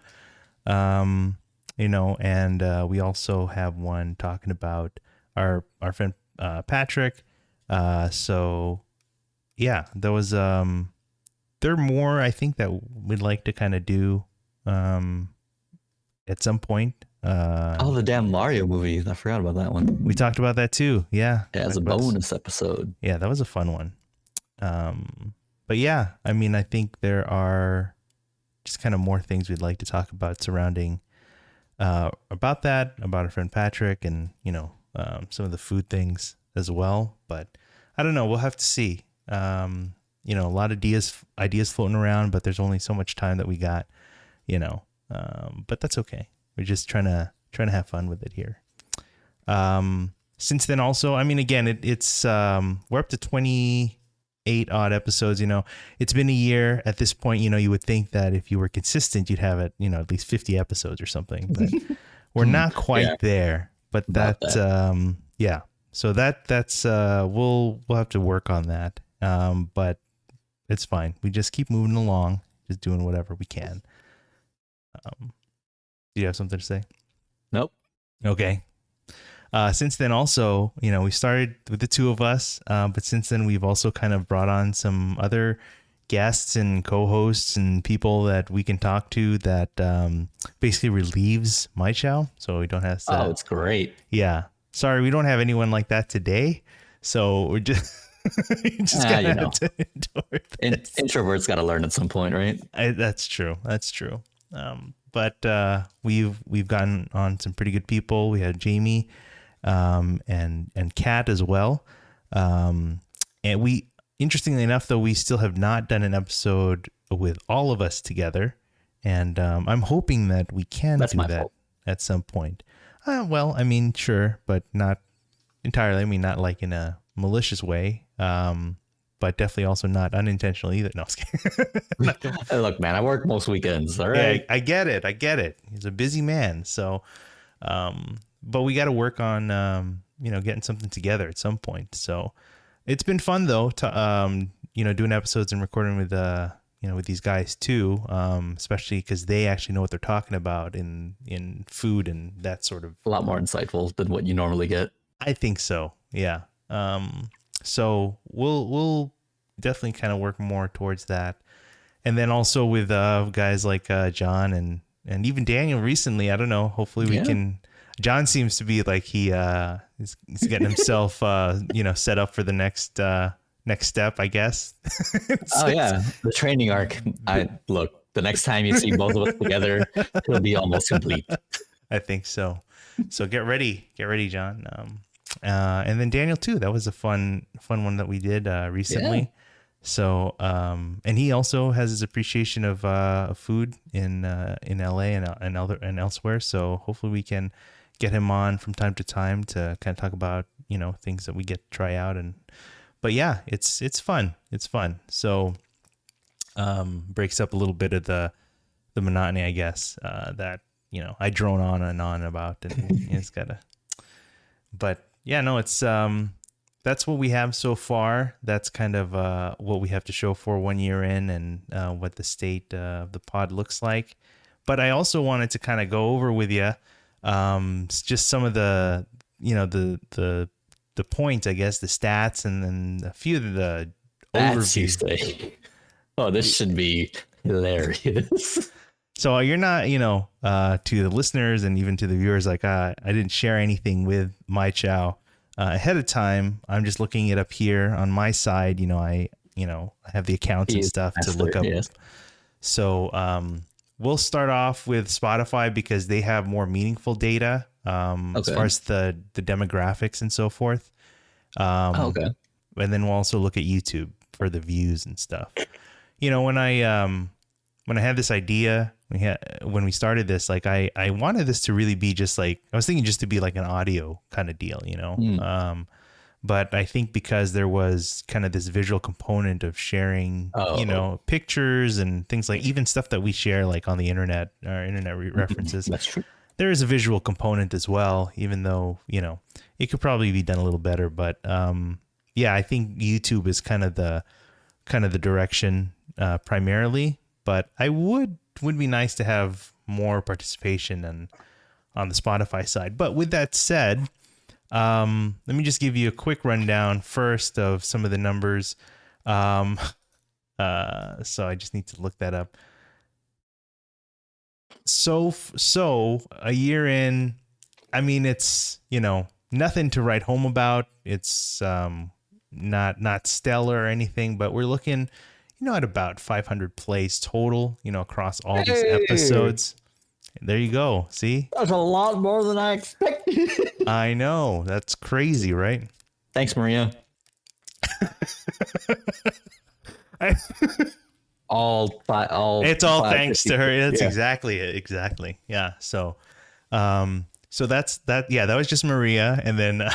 A: And we also have one talking about our friend Patrick. So yeah, there was there are more, I think, that we'd like to kind of do at some point.
B: The damn Mario movie. I forgot about that one.
A: We talked about that too. Yeah.
B: As a bonus episode.
A: Yeah, that was a fun one. But yeah, I mean, I think there are just kind of more things we'd like to talk about surrounding about our friend Patrick, and some of the food things as well. But I don't know. We'll have to see. A lot of ideas floating around, but there's only so much time that we got. But that's okay. We're just trying to have fun with it here. Since then, also, I mean, again, it's we're up to 28 odd episodes. It's been a year at this point. You would think that if you were consistent, you'd have it, at least 50 episodes or something. But we're not quite there. But that. Yeah. So that's we'll have to work on that. But it's fine. We just keep moving along, just doing whatever we can. Do you have something to say?
B: Nope.
A: Okay. Since then, also, we started with the 2 of us, but since then we've also kind of brought on some other guests and co-hosts and people that we can talk to that basically relieves Mychow, so we don't have to.
B: Oh, it's great.
A: Yeah. Sorry, we don't have anyone like that today, so we're just gonna have to endure this.
B: Introverts got to learn at some point, right?
A: That's true. but we've gotten on some pretty good people. We had Jamie, and Kat as well. And we, interestingly enough, though, we still have not done an episode with all of us together. And I'm hoping that we can
B: That's
A: do
B: my
A: that
B: fault.
A: at some point. Well, I mean, sure, but not entirely. I mean, not like in a malicious way, but definitely also not unintentional either. No, I was kidding.
B: Hey, look, man, I work most weekends. All
A: Yeah,
B: right.
A: I get it. I get it. He's a busy man. So, but we got to work on, getting something together at some point. So it's been fun though, to, doing episodes and recording with, with these guys too. Especially because they actually know what they're talking about in food and that sort of.
B: A lot more insightful than what you normally get.
A: I think so. Yeah. So we'll definitely kind of work more towards that. And then also with guys like John and even Daniel recently. I don't know. Hopefully we can. John seems to be like he's getting himself set up for the next step, I guess.
B: Oh yeah, the training arc. Look. The next time you see both of us together, it'll be almost complete.
A: I think so. So get ready, John. And then Daniel too. That was a fun one that we did recently. Yeah. So, and he also has his appreciation of food in LA and elsewhere. So hopefully we can get him on from time to time to kind of talk about things that we get to try out. But yeah, it's fun. It's fun. So breaks up a little bit of the monotony, I guess. That I drone on and on about, and it's gotta. But yeah, no, it's that's what we have so far. That's kind of what we have to show for 1 year in, and what the state of the pod looks like. But I also wanted to kind of go over with you just some of the the points, I guess, the stats, and then a few of the
B: overviews. You say. Oh, this should be hilarious.
A: So you're not, to the listeners and even to the viewers, like I didn't share anything with Mychow ahead of time. I'm just looking it up here on my side. I have the accounts and stuff to look up. Yes. So we'll start off with Spotify because they have more meaningful data as far as the demographics and so forth. Okay. And then we'll also look at YouTube for the views and stuff. When I had this idea, when we started this, like I wanted this to really be just like, I was thinking just to be like an audio kind of deal, but I think because there was kind of this visual component of sharing, pictures and things, like even stuff that we share like on the internet, our internet references. That's true. There is a visual component as well, even though, it could probably be done a little better, but I think YouTube is kind of the direction primarily, but I would be nice to have more participation on the Spotify side. But with that said, let me just give you a quick rundown first of some of the numbers. So I just need to look that up. So a year in, I mean, it's, nothing to write home about. It's not stellar or anything, but we're looking, at about 500 plays total, across all these episodes. There you go. See?
B: That's a lot more than I expected.
A: I know. That's crazy, right?
B: Thanks, Maria.
A: It's all thanks to her. That's exactly it. Exactly. Yeah. So that's that. Yeah, that was just Maria. And then,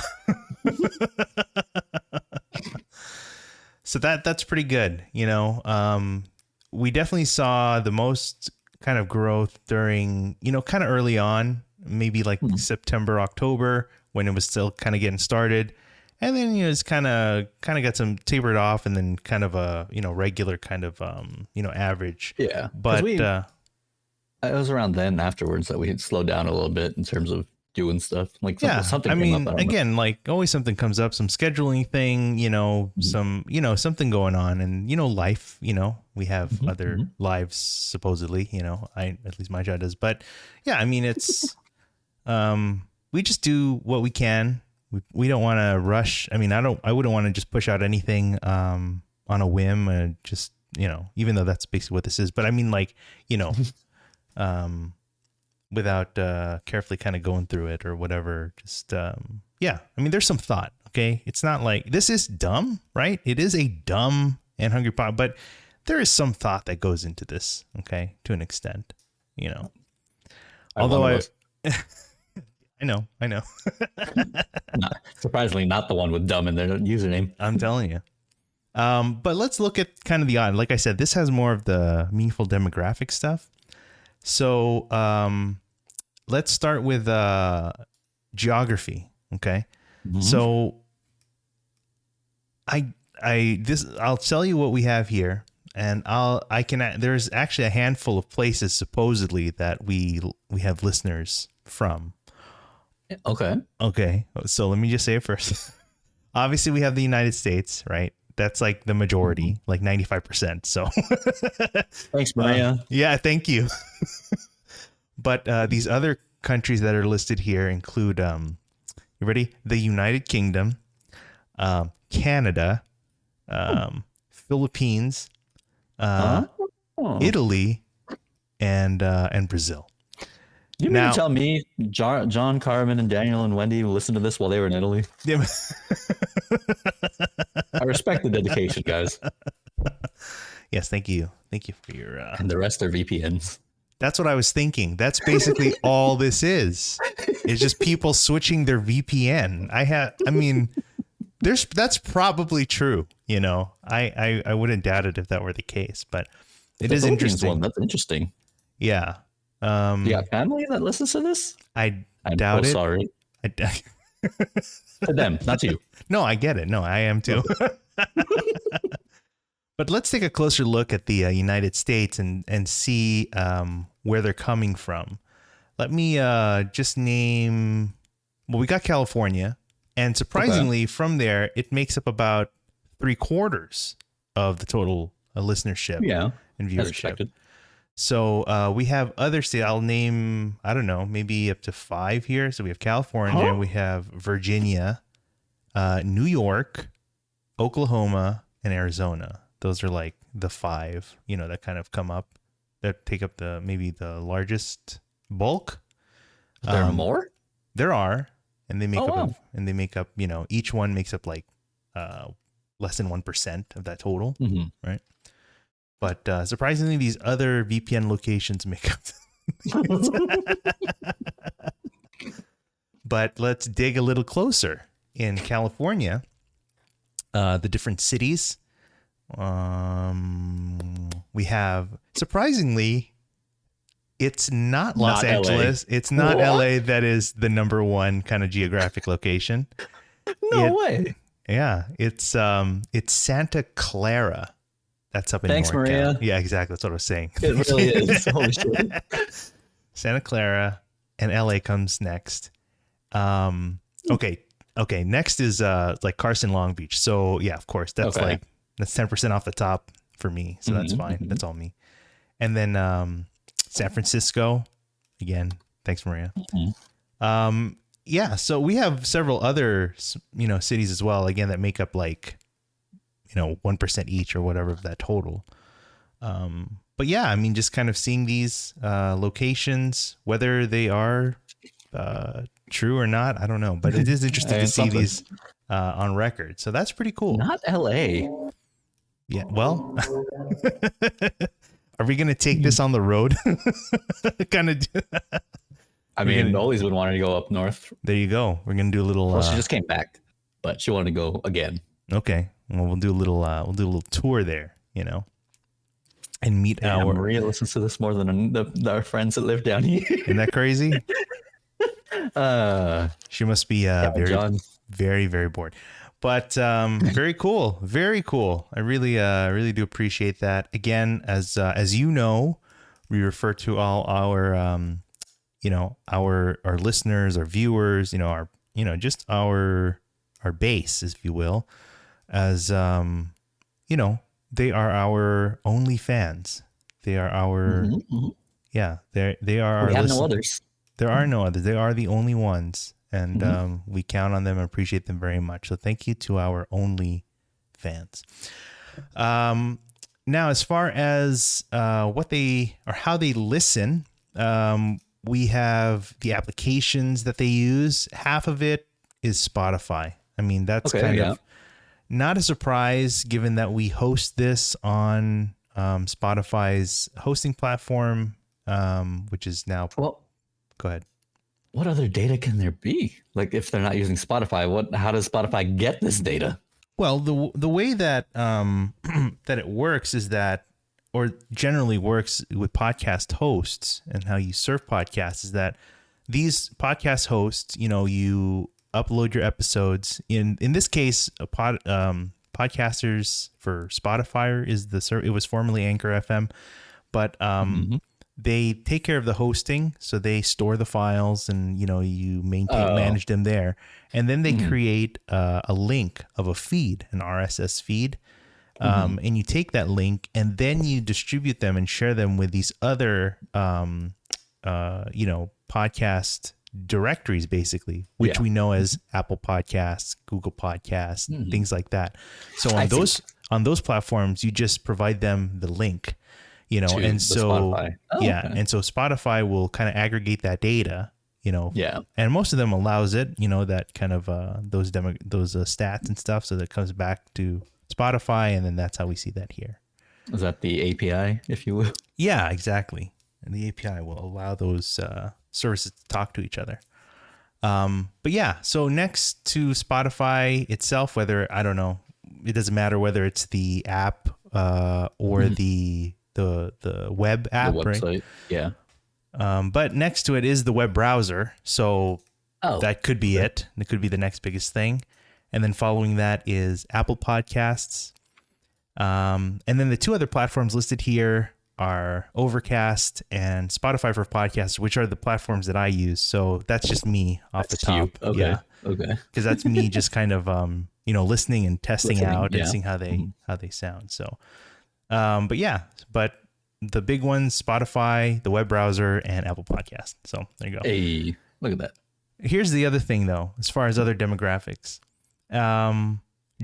A: so that's pretty good. We definitely saw the most kind of growth during, kind of early on, maybe like September, October, when it was still kind of getting started. And then, it's kind of got some tapered off, and then kind of a, regular kind of, average.
B: Yeah.
A: But
B: it was around then afterwards that we had slowed down a little bit in terms of doing stuff. Like something came up,
A: again, like always something comes up, some scheduling thing, some, something going on, and, life, we have other lives supposedly, at least my job does. But yeah, I mean, it's, we just do what we can. We don't want to rush. I mean, I wouldn't want to just push out anything on a whim, just, even though that's basically what this is. But I mean, like, without carefully kind of going through it or whatever. Just yeah, I mean, there's some thought. Okay, it's not like this is dumb, right? It is a dumb and hungry pot, but there is some thought that goes into this. Okay, to an extent, you know.
B: I'm one
A: Although
B: of those.
A: I know,
B: Not, surprisingly, not the one with dumb in their username.
A: I'm telling you. But let's look at kind of the odd. Like I said, this has more of the meaningful demographic stuff. So let's start with geography. Okay.
B: Mhm.
A: So I'll tell you what we have here, and there's actually a handful of places supposedly that we have listeners from.
B: Okay.
A: Okay. So let me just say it first. Obviously we have the United States, right? That's like the majority, like 95%. So
B: Thanks, Maria.
A: yeah, thank you. But these other countries that are listed here include, you ready? The United Kingdom, Canada, Philippines,
B: Huh?
A: Italy, and Brazil.
B: You mean to tell me John, Carmen, and Daniel and Wendy listened to this while they were in Italy? I respect the dedication, guys.
A: Yes, thank you. Thank you for your...
B: And the rest are VPNs.
A: That's what I was thinking. That's basically all this is. It's just people switching their VPN. I mean, that's probably true. You know, I wouldn't doubt it if that were the case, but it is interesting.
B: One, that's interesting.
A: Yeah.
B: You got family that listens to this?
A: I'm
B: doubt
A: it.
B: Sorry. To them, not to you.
A: No, I get it. No, I am too. But let's take a closer look at the United States and see where they're coming from. Let me just name. Well, we got California, and surprisingly, from there, it makes up about 3/4 of the total listenership and viewership. So we have other states. I'll name, I don't know, maybe up to 5 here. So we have California, we have Virginia, New York, Oklahoma, and Arizona. Those are like the 5, that kind of come up, that take up maybe the largest bulk.
B: There are more?
A: There are, and they make up, each one makes up like less than 1% of that total, right? But surprisingly, these other VPN locations make up. But let's dig a little closer. In California, the different cities, we have, surprisingly, it's not Los Angeles. LA. It's not LA that is the number one kind of geographic location.
B: No way.
A: Yeah, it's Santa Clara. That's up in
B: Thanks,
A: North
B: Maria.
A: Cal. Yeah, exactly. That's what I was saying.
B: It really is. Holy shit.
A: Santa Clara and LA comes next. Okay. Next is like Carson, Long Beach. So yeah, of course, that's 10% off the top for me. So that's fine. That's all me. And then San Francisco, again. Thanks, Maria. Yeah. So we have several other cities as well. Again, that make up like 1% each or whatever of that total. But yeah, I mean, just kind of seeing these locations, whether they are true or not, I don't know. But it is interesting to see these on record. So that's pretty cool.
B: Not LA.
A: Yeah. Well, are we going to take this on the road? Kind of.
B: I mean, Noli's been wanting to go up north.
A: There you go. We're going to do a little.
B: Well, she just came back, but she wanted to go again.
A: Okay. Well, we'll do a little tour there, and meet our.
B: Maria listens to this more than our friends that live down here.
A: Isn't that crazy? She must be very, very bored. But very cool, very cool. I really do appreciate that. Again, as you know, we refer to all our our listeners, our viewers, our just our base, if you will, as they are our only fans. They are our they are our
B: we have no others.
A: There are no others. They are the only ones, and we count on them and appreciate them very much. So thank you to our only fans. Now, as far as how they listen, we have the applications that they use. Half of it is Spotify. I mean, that's kind of not a surprise given that we host this on Spotify's hosting platform, which is now.
B: Well,
A: go ahead.
B: What other data can there be? Like, if they're not using Spotify, how does Spotify get this data?
A: Well, the way that that it works is that, or generally works with podcast hosts and how you serve podcasts, is that these podcast hosts, you upload your episodes. In this case, podcasters for Spotify it was formerly Anchor FM, but they take care of the hosting, so they store the files and you manage them there, and then they create a link of a feed, an RSS feed, and you take that link and then you distribute them and share them with these other podcast directories, basically, which we know as Apple Podcasts, Google Podcasts, things like that. So on those platforms, you just provide them the link. And so
B: Spotify.
A: and so Spotify will kind of aggregate that data, and most of them allows it, that kind of those stats and stuff, so that comes back to Spotify, and then that's how we see that here.
B: Is that the API, if you will?
A: Yeah, exactly. And the API will allow those services to talk to each other. But yeah, so next to Spotify itself, I don't know, it doesn't matter whether it's the app or the web app,
B: the website,
A: right?
B: Yeah.
A: But next to it is the web browser. So that could be it. It could be the next biggest thing. And then following that is Apple Podcasts. And then the two other platforms listed here are Overcast and Spotify for Podcasts, which are the platforms that I use. So that's just me off the top.
B: You. Okay.
A: Yeah.
B: Okay.
A: Because that's me just kind of listening and testing out and seeing how they sound. So but the big ones, Spotify, the web browser, and Apple Podcast. So there you go.
B: Hey, look at that. Here's
A: the other thing, though, as far as other demographics.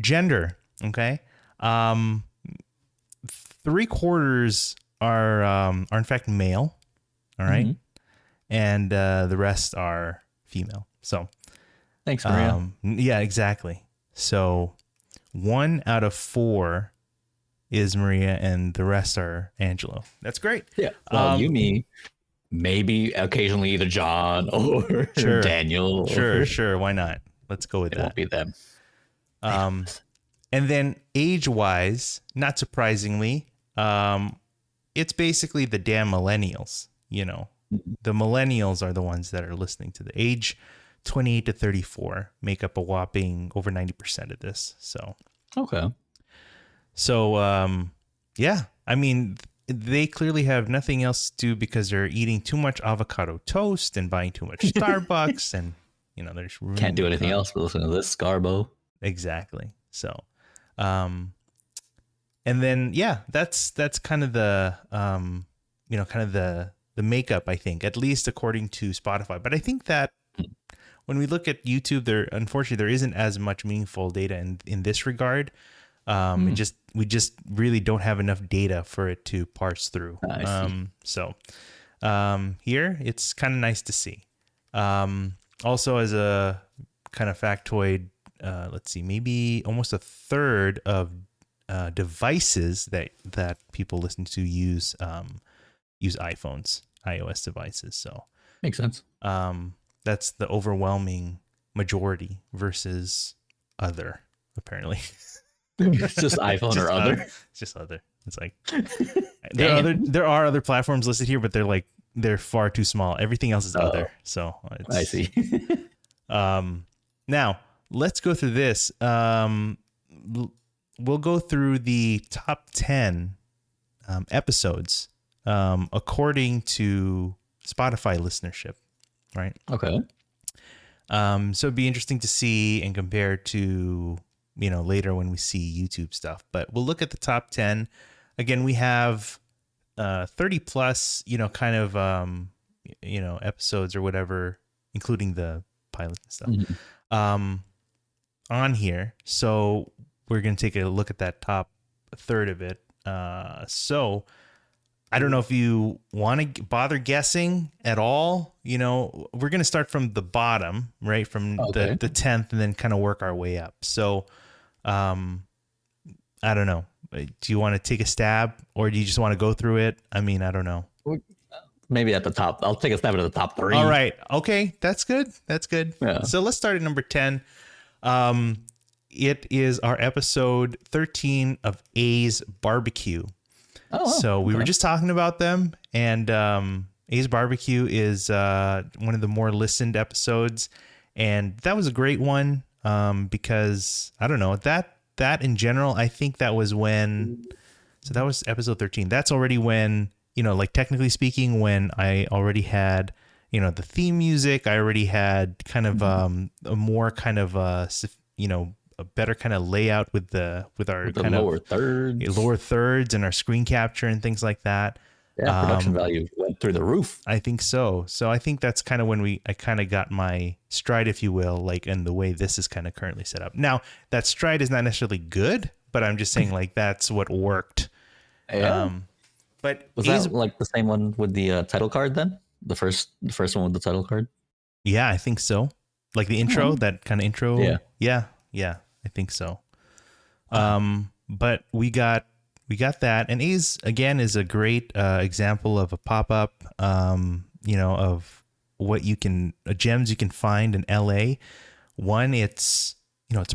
A: Gender, okay? 3/4 are in fact male, all right? And the rest are female. So
B: thanks, Maria.
A: Yeah, exactly. So 1 out of 4 is Maria, and the rest are Angelo. That's great.
B: Yeah. Well, you mean maybe occasionally either John or Daniel.
A: Sure. Why not? Let's go with that.
B: It won't be them.
A: And then age-wise, not surprisingly, it's basically the damn millennials. The millennials are the ones that are listening to the age 28 to 34, make up a whopping over 90% of this. So
B: okay.
A: So, yeah, I mean, they clearly have nothing else to do because they're eating too much avocado toast and buying too much Starbucks, and there's
B: can't do anything else but listen to this Scarbo.
A: Exactly. So, and then that's kind of the kind of the makeup, I think, at least according to Spotify. But I think that when we look at YouTube, unfortunately there isn't as much meaningful data in this regard. We just really don't have enough data for it to parse through. So here it's kind of nice to see. Also, as a kind of factoid, let's see, maybe almost a third of devices that people listen to use iPhones, iOS devices. So
B: makes sense.
A: That's the overwhelming majority versus other, apparently.
B: It's just iPhone or other.
A: It's just other. It's like there are other platforms listed here, but they're far too small. Everything else is other. So
B: I see.
A: Now let's go through this. We'll go through the top 10 episodes according to Spotify listenership, right?
B: Okay.
A: So it'd be interesting to see and compare to later when we see YouTube stuff. But we'll look at the top 10. Again, we have 30 plus, kind of episodes or whatever, including the pilot and stuff, on here. So we're going to take a look at that top third of it. So I don't know if you want to bother guessing at all. We're going to start from the bottom, right? From
B: Okay.
A: the 10th and then kind of work our way up. So, um, I don't know. Do you want to take a stab or do you just want to go through it? I mean, I don't know.
B: Maybe at the top. I'll take a stab at the top
A: All
B: three.
A: right. Okay. That's good. That's good.
B: Yeah.
A: So let's start at number 10. Um, it is our episode 13 of A's Barbecue.
B: Oh, wow.
A: So we were
B: Okay.
A: just talking about them, and A's Barbecue is one of the more listened episodes, and that was a great one because I don't know that in general. I think that was when. So that was episode 13. That's already when, like technically speaking, when I already had, the theme music. I already had kind of a more kind of a better kind of layout with our
B: With the
A: kind
B: lower
A: of
B: thirds.
A: lower thirds and our screen capture and things like that.
B: Yeah, production value went through the roof.
A: I think so. So I think that's kind of when I kind of got my stride, if you will, like in the way this is kind of currently set up. Now that stride is not necessarily good, but I'm just saying like that's what worked.
B: Yeah.
A: But
B: Was that like the same one with the title card then? The first one with the title card?
A: yeah, I think so. Like the intro, that kind of intro.
B: Yeah.
A: Yeah, I think so. But we got that, and A's again is a great example of a pop up. Of what gems you can find in LA. One, it's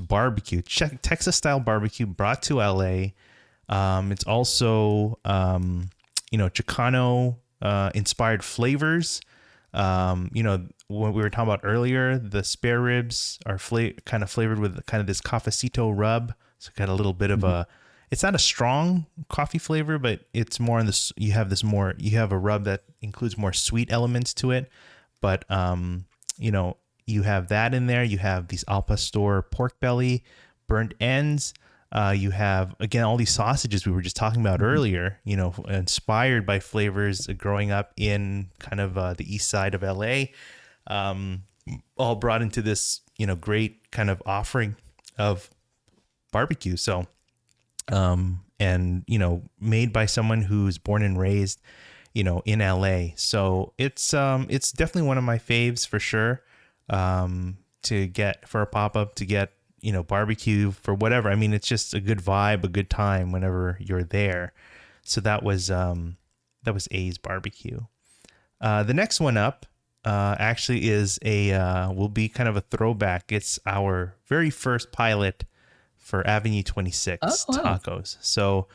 A: barbecue, Texas style barbecue brought to LA. It's also Chicano inspired flavors. What we were talking about earlier, the spare ribs are kind of flavored with kind of this cafecito rub. So got a little bit of it's not a strong coffee flavor, but it's more on this. You have a rub that includes more sweet elements to it. But, you have that in there. You have these al pastor pork belly, burnt ends. You have, again, all these sausages we were just talking about earlier, inspired by flavors growing up in kind of the east side of LA, all brought into this, great kind of offering of barbecue. So, and, made by someone who's born and raised, in LA. So it's definitely one of my faves for sure, to get for a pop-up, to get, barbecue for whatever. I mean, it's just a good vibe, a good time whenever you're there. So that was A's Barbecue. The next one up, actually will be kind of a throwback. It's our very first pilot for Avenue 26 tacos. So,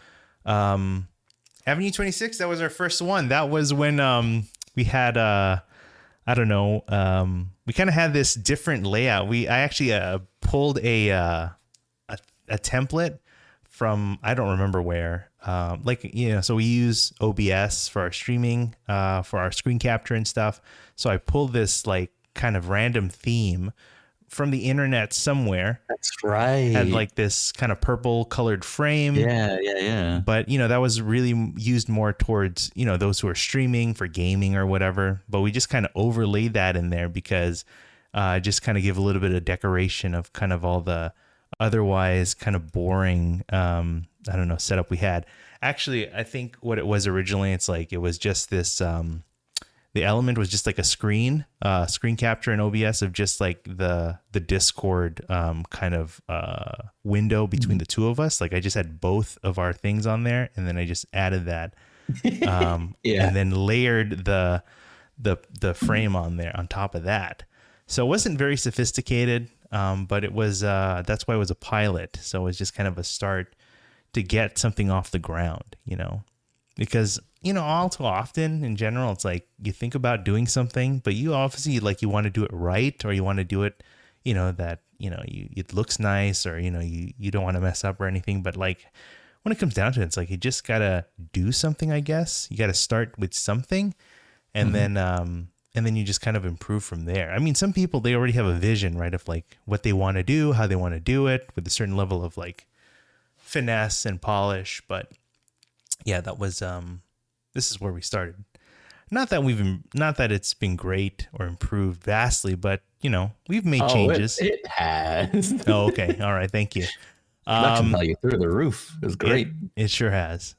A: Avenue 26, that was our first one. That was when, we had, I don't know. We kind of had this different layout. I actually pulled a template from, I don't remember where. So we use OBS for our streaming, for our screen capture and stuff. So I pulled this like kind of random theme from the internet somewhere.
B: That's right.
A: Had like this kind of purple colored frame.
B: Yeah.
A: But, that was really used more towards, those who are streaming for gaming or whatever. But we just kind of overlaid that in there because just kind of give a little bit of decoration of kind of all the otherwise kind of boring, setup we had. Actually, I think what it was originally, it was just this, the element was just like a screen capture in OBS of just like the Discord kind of window between the two of us. Like I just had both of our things on there, and then I just added that, and then layered the frame on there on top of that. So it wasn't very sophisticated, but it was that's why it was a pilot. So it was just kind of a start to get something off the ground, because all too often in general, it's like you think about doing something, but you obviously you want to do it right, or you want to do it, that, it looks nice, or, you don't want to mess up or anything. But like when it comes down to it, it's like, you just got to do something, I guess. You got to start with something, and then you just kind of improve from there. I mean, some people, they already have a vision, right, of like what they want to do, how they want to do it with a certain level of like finesse and polish. But yeah, that was, this is where we started. Not that it's been great or improved vastly, but we've made changes.
B: It has.
A: Oh, okay. All right. Thank you.
B: Production value through the roof. It was great.
A: It sure has.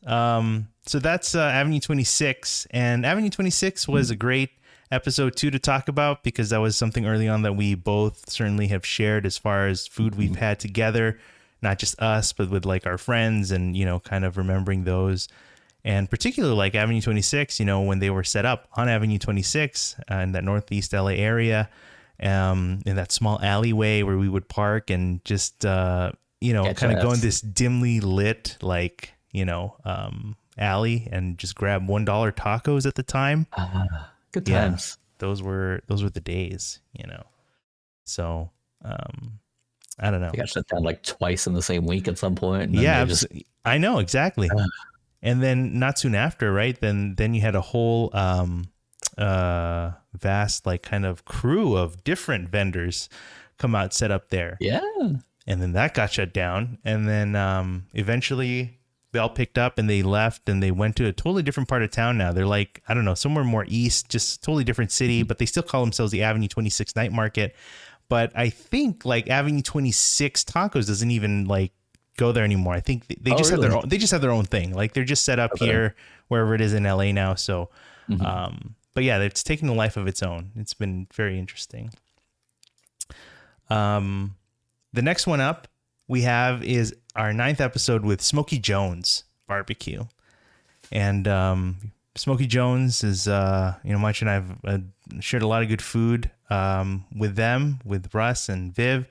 A: So that's Avenue 26, and Avenue 26 was a great episode too to talk about because that was something early on that we both certainly have shared as far as food we've had together, not just us, but with like our friends and, kind of remembering those. And particularly like Avenue 26, when they were set up on Avenue 26 in that Northeast LA area, in that small alleyway where we would park and just, kind of go in this dimly lit, like, alley and just grab $1 tacos at the time.
B: Good times.
A: Those were the days, So, I don't know.
B: They got shut down like twice in the same week at some point. And
A: Yeah, I know exactly. And then not soon after, right? Then you had a whole vast like kind of crew of different vendors come out, set up there.
B: Yeah.
A: And then that got shut down. And then eventually they all picked up and they left and they went to a totally different part of town now. They're like, I don't know, somewhere more east, just totally different city, but they still call themselves the Avenue 26 Night Market. But I think like Avenue 26 Tacos doesn't even like go there anymore. I think they just have their own, they just have their own thing. Like they're just set up here, wherever it is in LA now. So, but yeah, it's taking a life of its own. It's been very interesting. The next one up we have is our 9th episode with Smokey Jones Barbecue. And Smokey Jones is, Mike and I have shared a lot of good food with them, with Russ and Viv.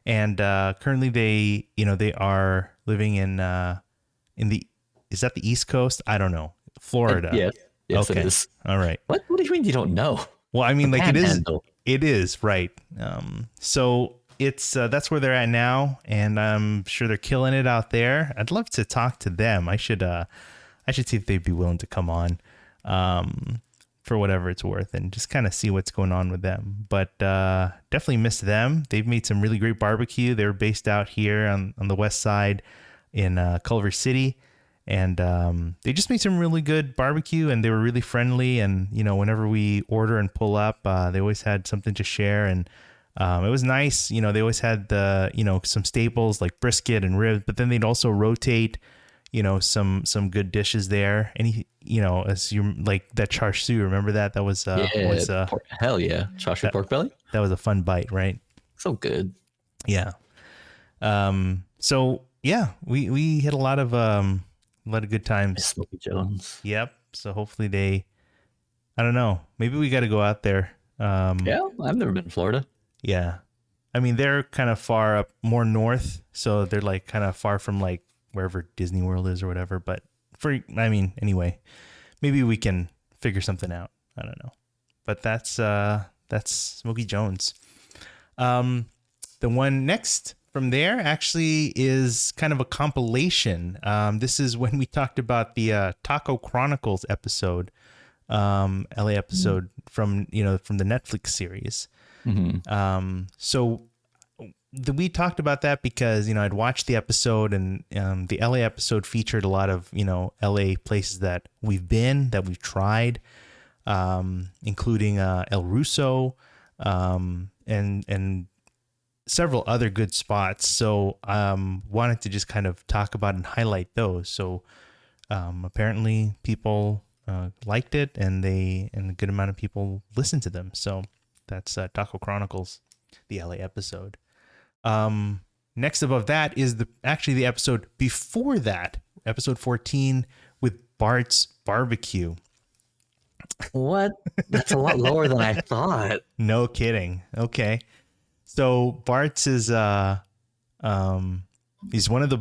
A: And currently they are living in is that the East Coast? I don't know. Florida.
B: Yes,
A: okay.
B: It is.
A: All right.
B: What do you mean you don't know?
A: Well, I mean, like it is right. So it's that's where they're at now, and I'm sure they're killing it out there. I'd love to talk to them. I should see if they'd be willing to come on for whatever it's worth and just kind of see what's going on with them. But definitely miss them. They've made some really great barbecue. They're based out here on the west side in Culver City. And they just made some really good barbecue, and they were really friendly. And, whenever we order and pull up, they always had something to share. And it was nice. They always had some staples like brisket and ribs, but then they'd also rotate, some good dishes there. And as you like that char siu, remember that? That was,
B: hell yeah. Char siu pork belly.
A: That was a fun bite, right?
B: So good.
A: Yeah. So yeah, we had a lot of good times.
B: Smokey Jones.
A: Yep. So hopefully I don't know. Maybe we got to go out there.
B: Yeah, I've never been to Florida.
A: Yeah. I mean, they're kind of far up, more north. So they're like kind of far from like wherever Disney World is or whatever. But anyway, maybe we can figure something out. I don't know. But that's Smokey Jones. The one next from there actually is kind of a compilation. This is when we talked about the Taco Chronicles episode, LA episode from the Netflix series. So we talked about that because, I'd watched the episode, and the LA episode featured a lot of, LA places that we've been, that we've tried, including El Russo, and several other good spots. So wanted to just kind of talk about and highlight those. So apparently people liked it, and a good amount of people listened to them. So that's Taco Chronicles, the LA episode. Next above that is the episode before that, episode 14 with Bart's Barbecue.
B: What? That's a lot lower than I thought.
A: No kidding. Okay. So Bart's is he's one of the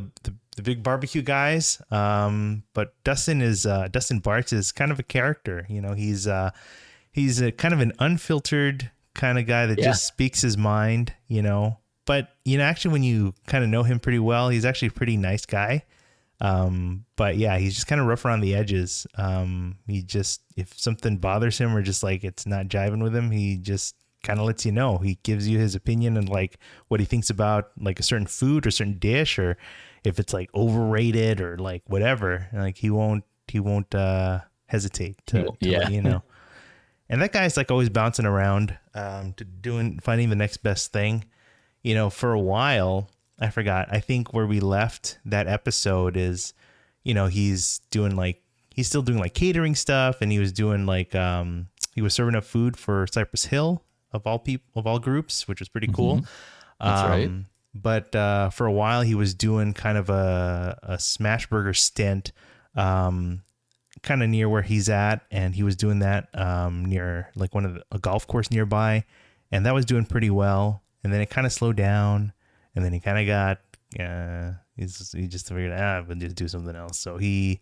A: big barbecue guys. But Dustin Bart's is kind of a character. He's a kind of an unfiltered kind of guy that just speaks his mind, But, actually when you kind of know him pretty well, he's actually a pretty nice guy. But yeah, he's just kind of rough around the edges. He just, if something bothers him or just like it's not jiving with him, he just kind of lets you know. He gives you his opinion and like what he thinks about like a certain food or certain dish, or if it's like overrated or like whatever. Like he won't hesitate to let you know. And that guy's like always bouncing around finding the next best thing. For a while, I forgot. I think where we left that episode is, he's doing like, he's still doing like catering stuff, and he was doing like he was serving up food for Cypress Hill of all people of all groups, which was pretty cool.
B: That's right.
A: But for a while, he was doing kind of a smash burger stint, kind of near where he's at, and he was doing that near like a golf course nearby, and that was doing pretty well. And then it kind of slowed down, and then he kind of got he just figured but just do something else. So he's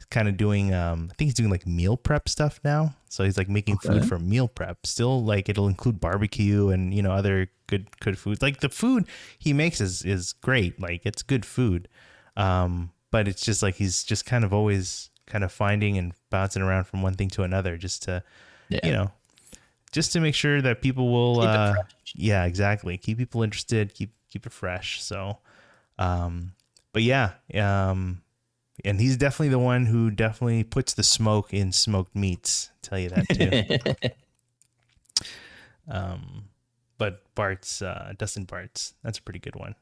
A: kind of doing I think he's doing like meal prep stuff now. So he's like making food for meal prep. Still, like it'll include barbecue and other good foods. Like the food he makes is great. Like it's good food. But it's just like he's just kind of always kind of finding and bouncing around from one thing to another just to just to make sure that people will exactly, keep people interested, keep it fresh. So but yeah, and he's definitely the one who definitely puts the smoke in smoked meats. I'll tell you that too. But Dustin Bart's, that's a pretty good one.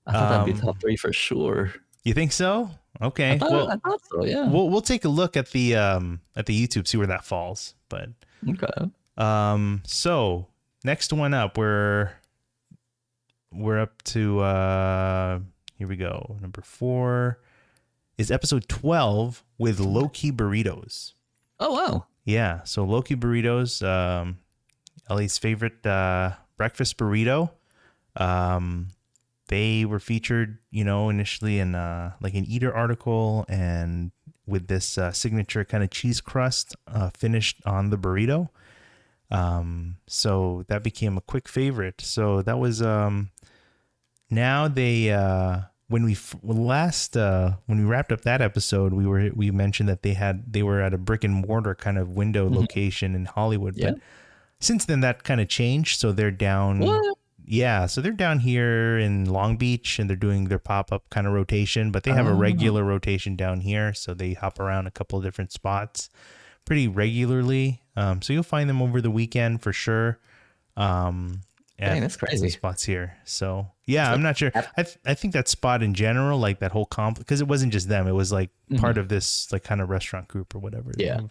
B: I thought that'd be top 3 for sure.
A: You think so? Okay.
B: I thought so. Yeah.
A: We'll take a look at the YouTube, see where that falls. But
B: okay.
A: So next one up, we're up to here we go. Number 4 is episode 12 with low-key burritos.
B: Oh wow.
A: Yeah. So low-key burritos, LA's favorite breakfast burrito. They were featured, initially in like an Eater article, and with this signature kind of cheese crust finished on the burrito. So that became a quick favorite. So that was now they when we wrapped up that episode, we mentioned that they were at a brick and mortar kind of window location in Hollywood, but since then that kind of changed. So they're down. What? Yeah, so they're down here in Long Beach, and they're doing their pop-up kind of rotation, but they have a regular rotation down here, so they hop around a couple of different spots pretty regularly. So you'll find them over the weekend for sure.
B: Dang, that's crazy.
A: Spots here. So yeah, I'm not sure. I think that spot in general, like that whole because it wasn't just them, it was like part of this like kind of restaurant group or whatever.
B: Yeah.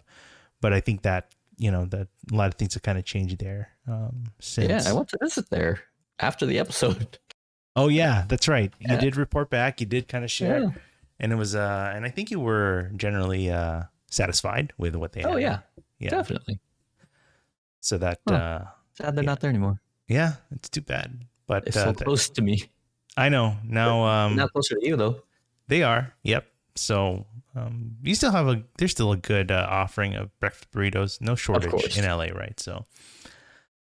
A: But I think that that a lot of things have kind of changed there. Since.
B: Yeah, I went to visit there after the episode.
A: Oh yeah, that's right. Yeah. You did report back. You did kind of share,
B: yeah.
A: And it was and I think you were generally satisfied with what they had.
B: Oh yeah, definitely.
A: So that
B: sad they're not there anymore.
A: Yeah, it's too bad. But
B: it's so close to me.
A: I know now.
B: Not closer to you though.
A: They are. Yep. So you still have there's still a good offering of breakfast burritos. No shortage in LA, right? So.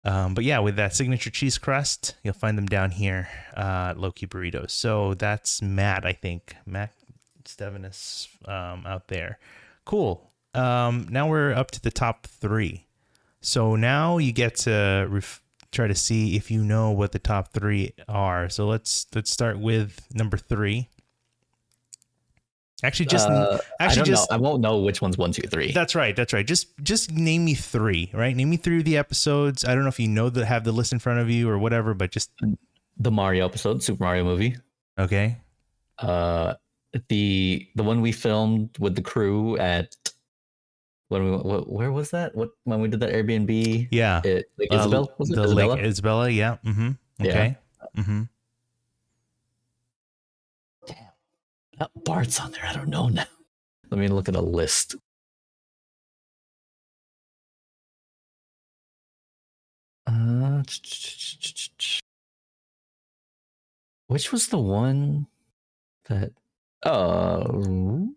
A: But yeah, with that signature cheese crust, you'll find them down here at Low-Key Burritos. So that's Matt, I think. Matt Stevenus out there. Cool. Now we're up to the top 3. So now you get to try to see if you know what the top 3 are. So let's start with number 3. Actually, I don't know.
B: I won't know which one's 1, 2, 3.
A: That's right. Just name me 3, right? Name me 3 of the episodes. I don't know if you have the list in front of you or whatever, but just
B: the Mario episode, Super Mario movie.
A: Okay.
B: The one we filmed with the crew at where was that? When we did that Airbnb?
A: Yeah.
B: Lake Isabel? Was it
A: Isabella? Lake Isabella, yeah. Mm-hmm. Okay. Yeah. Mm-hmm.
B: Bart's on there. I don't know now. Let me look at a list. Which was the one that? Would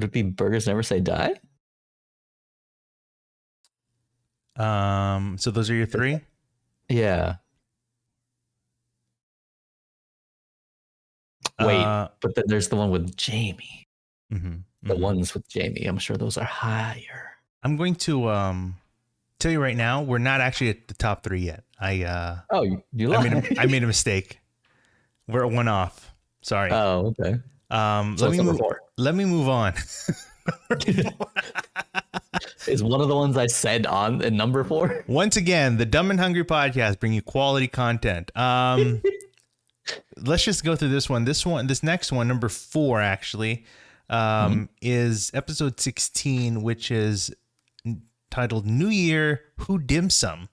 B: it be Burgers Never Say Die?
A: So those are your 3?
B: Yeah. Wait, but then there's the one with Jamie.
A: Mm-hmm.
B: The ones with Jamie, I'm sure those are higher.
A: I'm going to tell you right now, we're not actually at the top 3 yet.
B: You lied.
A: I made a mistake. We're at 1 off. Sorry.
B: Oh, okay.
A: Let me move on.
B: Is one of the ones I said on in number 4?
A: Once again, the Dumb and Hungry podcast bring you quality content. Let's just go through this one. This next one, number 4, actually.
B: Mhm.
A: is episode 16, which is titled New Year Who Dim Sum.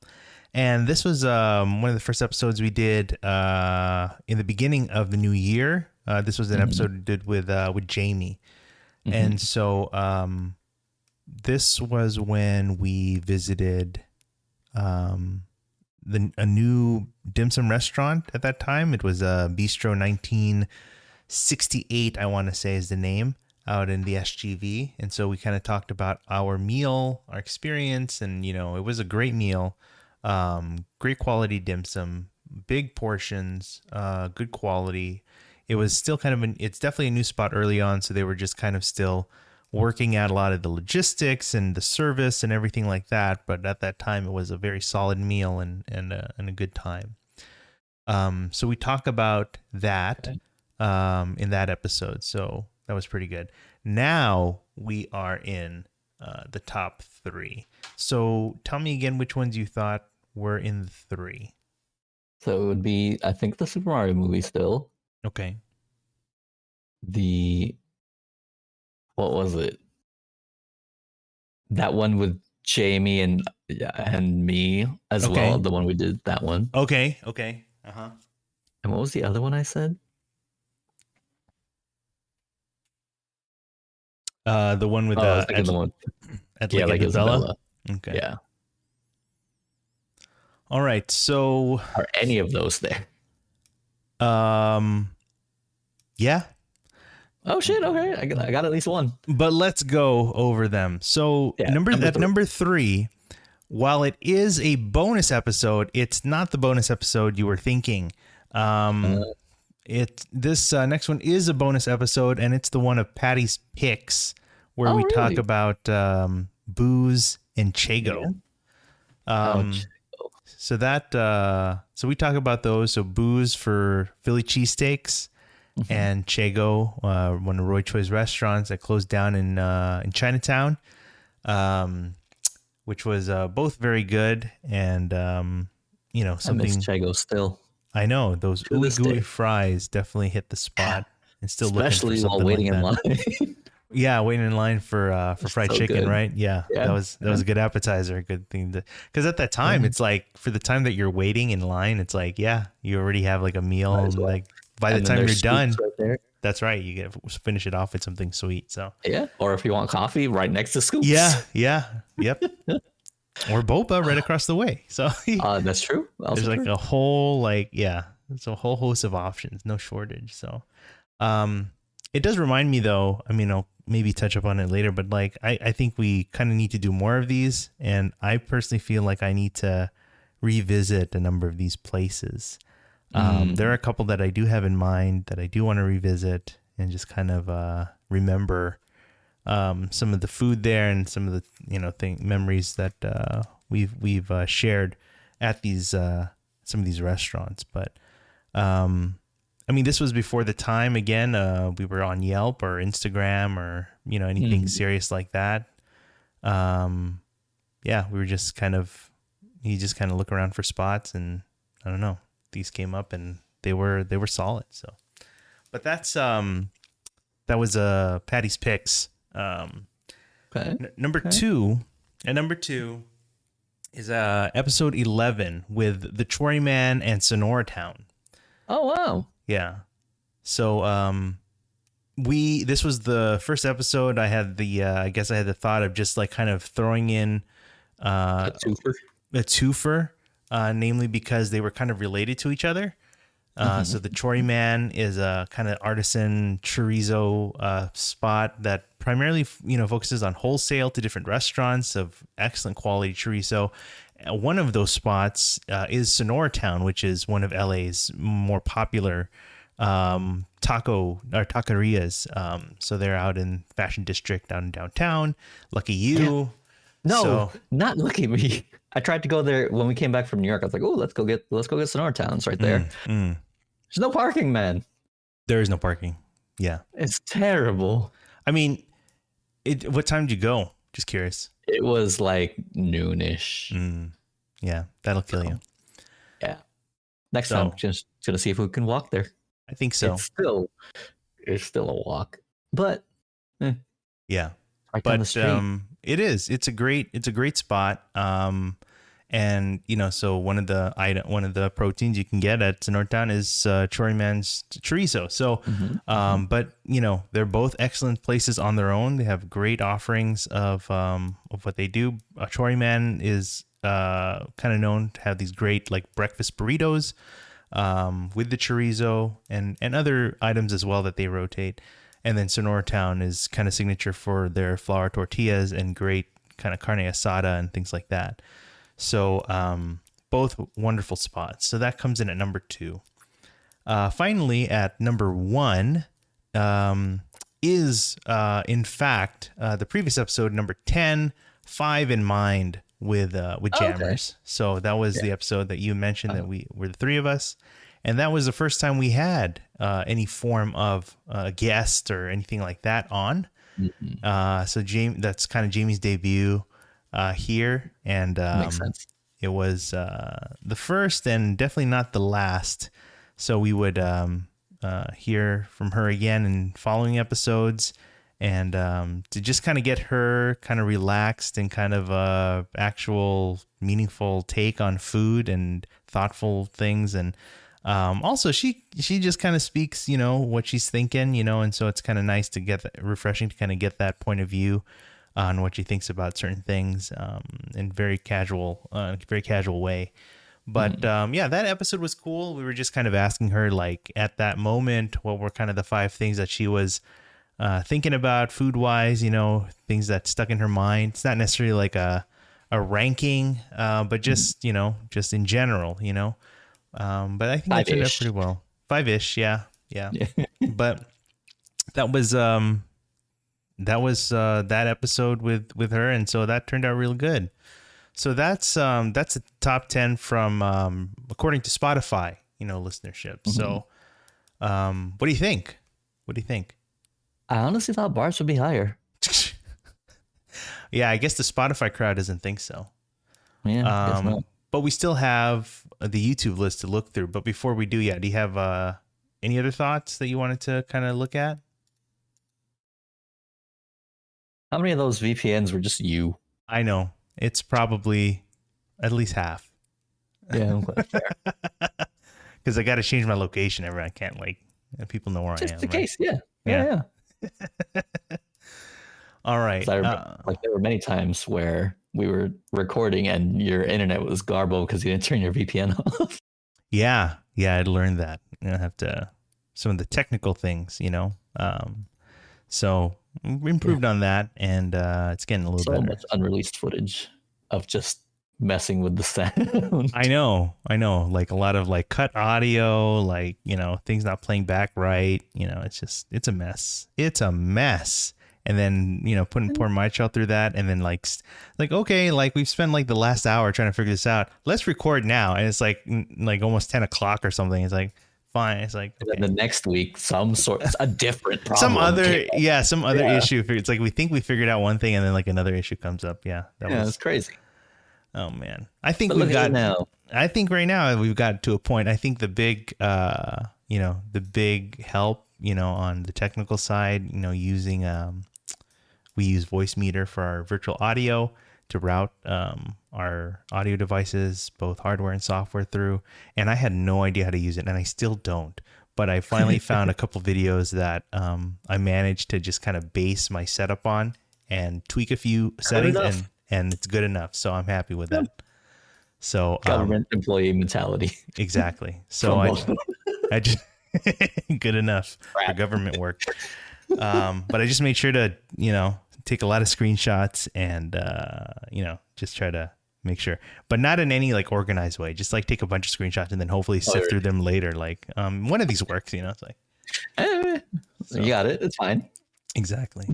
A: And this was one of the first episodes we did in the beginning of the new year. This was an
B: Mhm.
A: episode we did with Jamie. And
B: Mhm.
A: so this was when we visited um, a new dim sum restaurant at that time. It was Bistro 1968, I want to say is the name, out in the SGV. And so we kind of talked about our meal, our experience, and it was a great meal. Great quality dim sum, big portions, good quality. It was still kind of it's definitely a new spot early on, so they were just kind of still working out a lot of the logistics and the service and everything like that. But at that time, it was a very solid meal and a good time. So we talk about that
B: Okay.
A: in that episode. So that was pretty good. Now we are in the top three. So tell me again which ones you thought were in the three.
B: So it would be, I think, the Super Mario movie still.
A: Okay.
B: The what was it? That one with Jamie and yeah, and me as well.
A: Okay.
B: The one we did that one.
A: Okay. Okay. Uh huh.
B: And what was the other one I said?
A: The one with
B: Oh, I was thinking the one.
A: at
B: Yeah,
A: Lake
B: like
A: Isabella.
B: Isabella.
A: Okay.
B: Yeah.
A: All right. So,
B: Are any of those there?
A: um, yeah,
B: Oh shit! Okay, I got at least one.
A: but let's go over them. So
B: Yeah, number three.
A: number three, while it is a bonus episode, it's not the bonus episode you were thinking. Um,
B: Uh,
A: this next one is a bonus episode, and it's the one of Patty's picks, where
B: oh
A: we talk
B: really?
A: about booze and
B: Yeah.
A: Chago.
B: Ouch.
A: Um, so we talk about those. So booze for Philly cheesesteaks
B: Mhm.
A: and Chago, one of Roy Choi's restaurants that closed down in Chinatown, um, which was both very good and
B: I miss
A: something.
B: Chago still
A: I know those
B: to
A: ooey
B: this
A: gooey
B: day.
A: fries definitely hit the
B: Yeah,
A: spot, and still looking for
B: especially while
A: something
B: waiting
A: like
B: in
A: that.
B: line.
A: Yeah, waiting in line for fried
B: So
A: chicken,
B: good.
A: right? Yeah,
B: Yeah.
A: that was a good appetizer, a good thing to, because at that time
B: Yeah.
A: it's like for the time that you're waiting in line, it's like yeah, you already have like a meal,
B: Might as
A: and
B: well.
A: like by the
B: And then
A: time you're
B: there's scoops
A: done,
B: right there.
A: that's right, you get finish it off with something sweet. So
B: Yeah. Or if you want coffee, right next to
A: yeah,
B: scoops.
A: yeah, yep, or boba right across the way. So
B: That's true. Also
A: there's like
B: true.
A: a whole like yeah, it's a whole host of options, no shortage. So Um, it does remind me though, I mean, I'll maybe touch up on it later, but like, I think we kind of need to do more of these. And I personally feel like I need to revisit a number of these places. There are
B: Mm.
A: a couple that I do have in mind that I do want to revisit and just kind of, remember, some of the food there and some of the, memories that, we've shared at these, some of these restaurants. But, I mean, this was before the time. Again, we were on Yelp or Instagram or anything
B: Mm.
A: serious like that. Um, yeah, we were just kind of you just kind of look around for spots, and I don't know. These came up, and they were solid. So, but that was Patty's picks.
B: Okay.
A: Number
B: Okay.
A: two, and number two is episode 11 with the Troy Man and Sonora Town.
B: Oh wow.
A: Yeah. So this was the first episode. I had the I guess I had the thought of just like kind of throwing in
B: A twofer.
A: a twofer, namely because they were kind of related to each other.
B: Mm-hmm.
A: So the Chori Man is a kind of artisan chorizo spot that primarily focuses on wholesale to different restaurants of excellent quality chorizo. One of those spots is Sonora Town, which is one of LA's more popular taquerias. So they're out in Fashion District, out in downtown. Lucky
B: Yeah.
A: you.
B: No,
A: So
B: not look at me. I tried to go there when we came back from New York. I was like, "Oh, let's go get Sonora Town. It's right there." There's no parking, man.
A: there is no parking. Yeah.
B: It's terrible.
A: I mean, what time did you go? Just curious.
B: It was like noonish.
A: Yeah, that'll kill you.
B: So, yeah. Next
A: So
B: time, just gonna see if we can walk there.
A: I think so.
B: It's still it's still a walk, but Eh,
A: Yeah.
B: right down the
A: But
B: street.
A: it's a great spot. And so one of the proteins you can get at Sonortown is Choriman's chorizo. So,
B: Hmm. Hmm.
A: but they're both excellent places on their own. They have great offerings of what they do. Choriman is kind of known to have these great like breakfast burritos with the chorizo and other items as well that they rotate. And then Sonora Town is kind of signature for their flour tortillas and great kind of carne asada and things like that. So both wonderful spots. So that comes in at number 2. Finally, at number 1 is in fact the previous episode number 10, 5 in Mind with
B: Oh, okay.
A: Jammers. So that was
B: Yeah.
A: the episode that you mentioned that
B: Uh,
A: we were the three of us, and that was the first time we had any form of guest or anything like that on.
B: mhm.
A: So Jamie, that's kind of Jamie's debut here, and
B: Makes sense.
A: it was the first and definitely not the last. So we would hear from her again in following episodes, and to just kind of get her kind of relaxed and kind of actual meaningful take on food and thoughtful things. And also she just kind of speaks, what she's thinking, and so it's kind of nice to get that, refreshing to kind of get that point of view on what she thinks about certain things in very casual way. But
B: Mhm.
A: yeah, that episode was cool. We were just kind of asking her, like, at that moment, what were kind of the 5 things that she was thinking about food wise, things that stuck in her mind. It's not necessarily like a ranking, but
B: Mhm.
A: just in general, but I think that turned out
B: Five-ish.
A: pretty well. 5-ish. Yeah. Yeah.
B: Yeah.
A: But that was, that episode with her. And so that turned out real good. So that's a top 10 from according to Spotify, listenership.
B: Mhm.
A: So what do you think? What do you think?
B: I honestly thought bars would be higher.
A: Yeah, I guess the Spotify crowd doesn't think so.
B: Yeah, guess not.
A: But we still have the YouTube list to look through. But before we do, yeah, do you have any other thoughts that you wanted to kind of look at?
B: How many of those VPNs were just you?
A: I know it's probably at least half
B: Yeah, okay, fair.
A: because I got to change my location. Everyone can't people know where I
B: Just
A: am,
B: in
A: right?
B: case, yeah. Yeah,
A: Yeah.
B: yeah.
A: All
B: 'Cause
A: right.
B: I remember, like, there were many times where we were recording and your internet was garbled because you didn't turn your VPN off.
A: Yeah, yeah, I'd learned that. I have to some of the technical things, so we
B: Yeah.
A: improved on that, and it's getting a little
B: So
A: better.
B: much unreleased footage of just messing with the sound.
A: I know, like a lot of like cut audio, like things not playing back right. It's a mess. It's a mess. And then putting poor Mychow through that, and then okay, like we've spent like the last hour trying to figure this out. Let's record now, and it's like almost 10 o'clock or something. It's like fine. It's like
B: And
A: okay.
B: then the next week, a different
A: Some
B: problem came
A: other
B: up.
A: some other
B: Yeah.
A: issue. It's like we think we figured out one thing, and then like another issue comes up. Yeah, that
B: Yeah, it's
A: was.
B: crazy.
A: Oh man, I think
B: But look
A: we've
B: at you
A: got.
B: now.
A: I think right now we've got to a point. I think the big, the big help, on the technical side, using we use Voice Meter for our virtual audio to route our audio devices, both hardware and software through. And I had no idea how to use it, and I still don't. But I finally found a couple videos that I managed to just kind of base my setup on and tweak a few
B: Good
A: settings,
B: enough.
A: and it's good enough. So I'm happy with
B: Yep.
A: that. So
B: Government employee mentality
A: exactly. So
B: from
A: I
B: both.
A: I just good enough for
B: Crap.
A: government work. But I just made sure to take a lot of screenshots and just try to make sure, but not in any like organized way. Just like take a bunch of screenshots and then hopefully sift through them later. Like one of these works, it's like
B: You got it. It's fine.
A: exactly.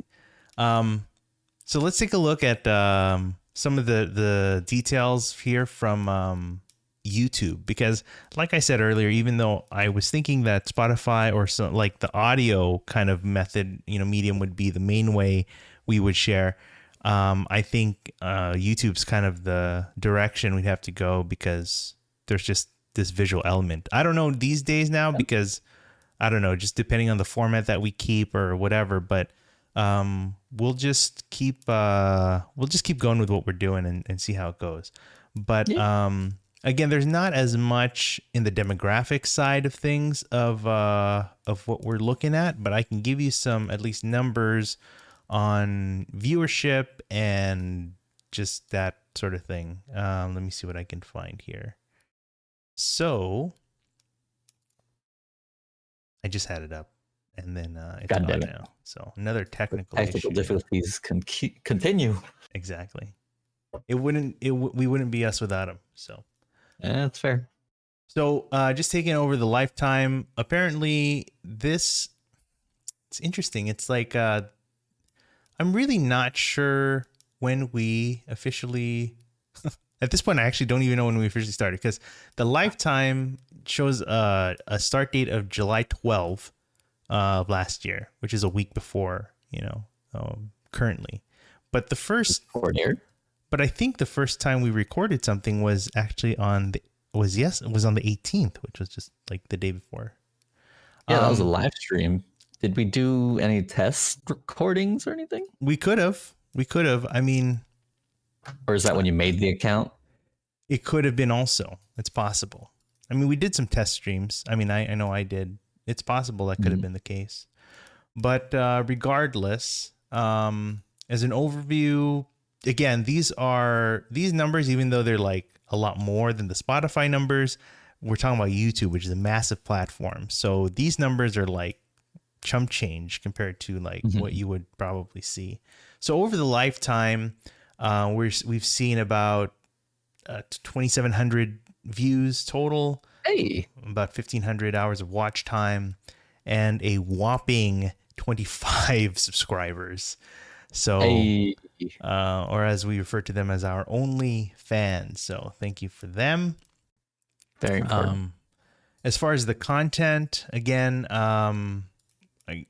A: So let's take a look at some of the details here from YouTube, because like I said earlier, even though I was thinking that Spotify or some like the audio kind of method, medium would be the main way we would share. I think YouTube's kind of the direction we'd have to go, because there's just this visual element. I don't know these days now, because I don't know, just depending on the format that we keep or whatever, but we'll just keep going with what we're doing and see how it goes. But
B: Yeah.
A: again, there's not as much in the demographic side of things of what we're looking at, but I can give you some at least numbers on viewership and just that sort of thing. Let me see what I can find here. So I just had it up, and then it's
B: God
A: gone
B: damn it.
A: now. So another
B: The
A: technical
B: technical
A: issue.
B: difficulties continue.
A: Exactly. We wouldn't be us without him. So
B: Yeah, that's fair.
A: just taking over the Lifetime. Apparently, it's interesting. It's like I'm really not sure when we officially. At this point, I actually don't even know when we officially started, because the Lifetime shows a start date of July 12th of last year, which is a week before, currently. But I think the first time we recorded something was actually on the 18th, which was just like the day before.
B: Yeah, that was a live stream. Did we do any test recordings or anything?
A: We could have. I mean,
B: or is that when you made the account?
A: It could have been also. It's possible. I mean, we did some test streams. I mean, I know I did. It's possible that could have been the case. But regardless, as an overview, again, these numbers, even though they're like a lot more than the Spotify numbers, we're talking about YouTube, which is a massive platform. So these numbers are like chump change compared to like what you would probably see. So over the Lifetime, we've seen about 2,700 views total.
B: Hey,
A: about 1,500 hours of watch time, and a whopping 25 subscribers. So, or as we refer to them as our only fans. So thank you for them.
B: Very important.
A: As far as the content, again,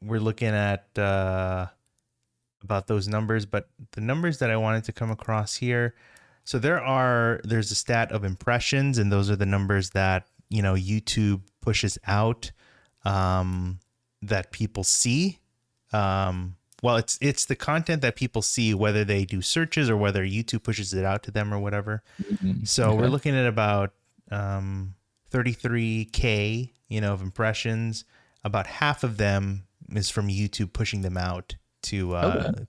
A: we're looking at about those numbers, but the numbers that I wanted to come across here. So there's a stat of impressions, and those are the numbers that, YouTube pushes out, that people see. Well, it's the content that people see, whether they do searches or whether YouTube pushes it out to them or whatever. So we're looking at about 33K, of impressions. About half of them is from YouTube pushing them out to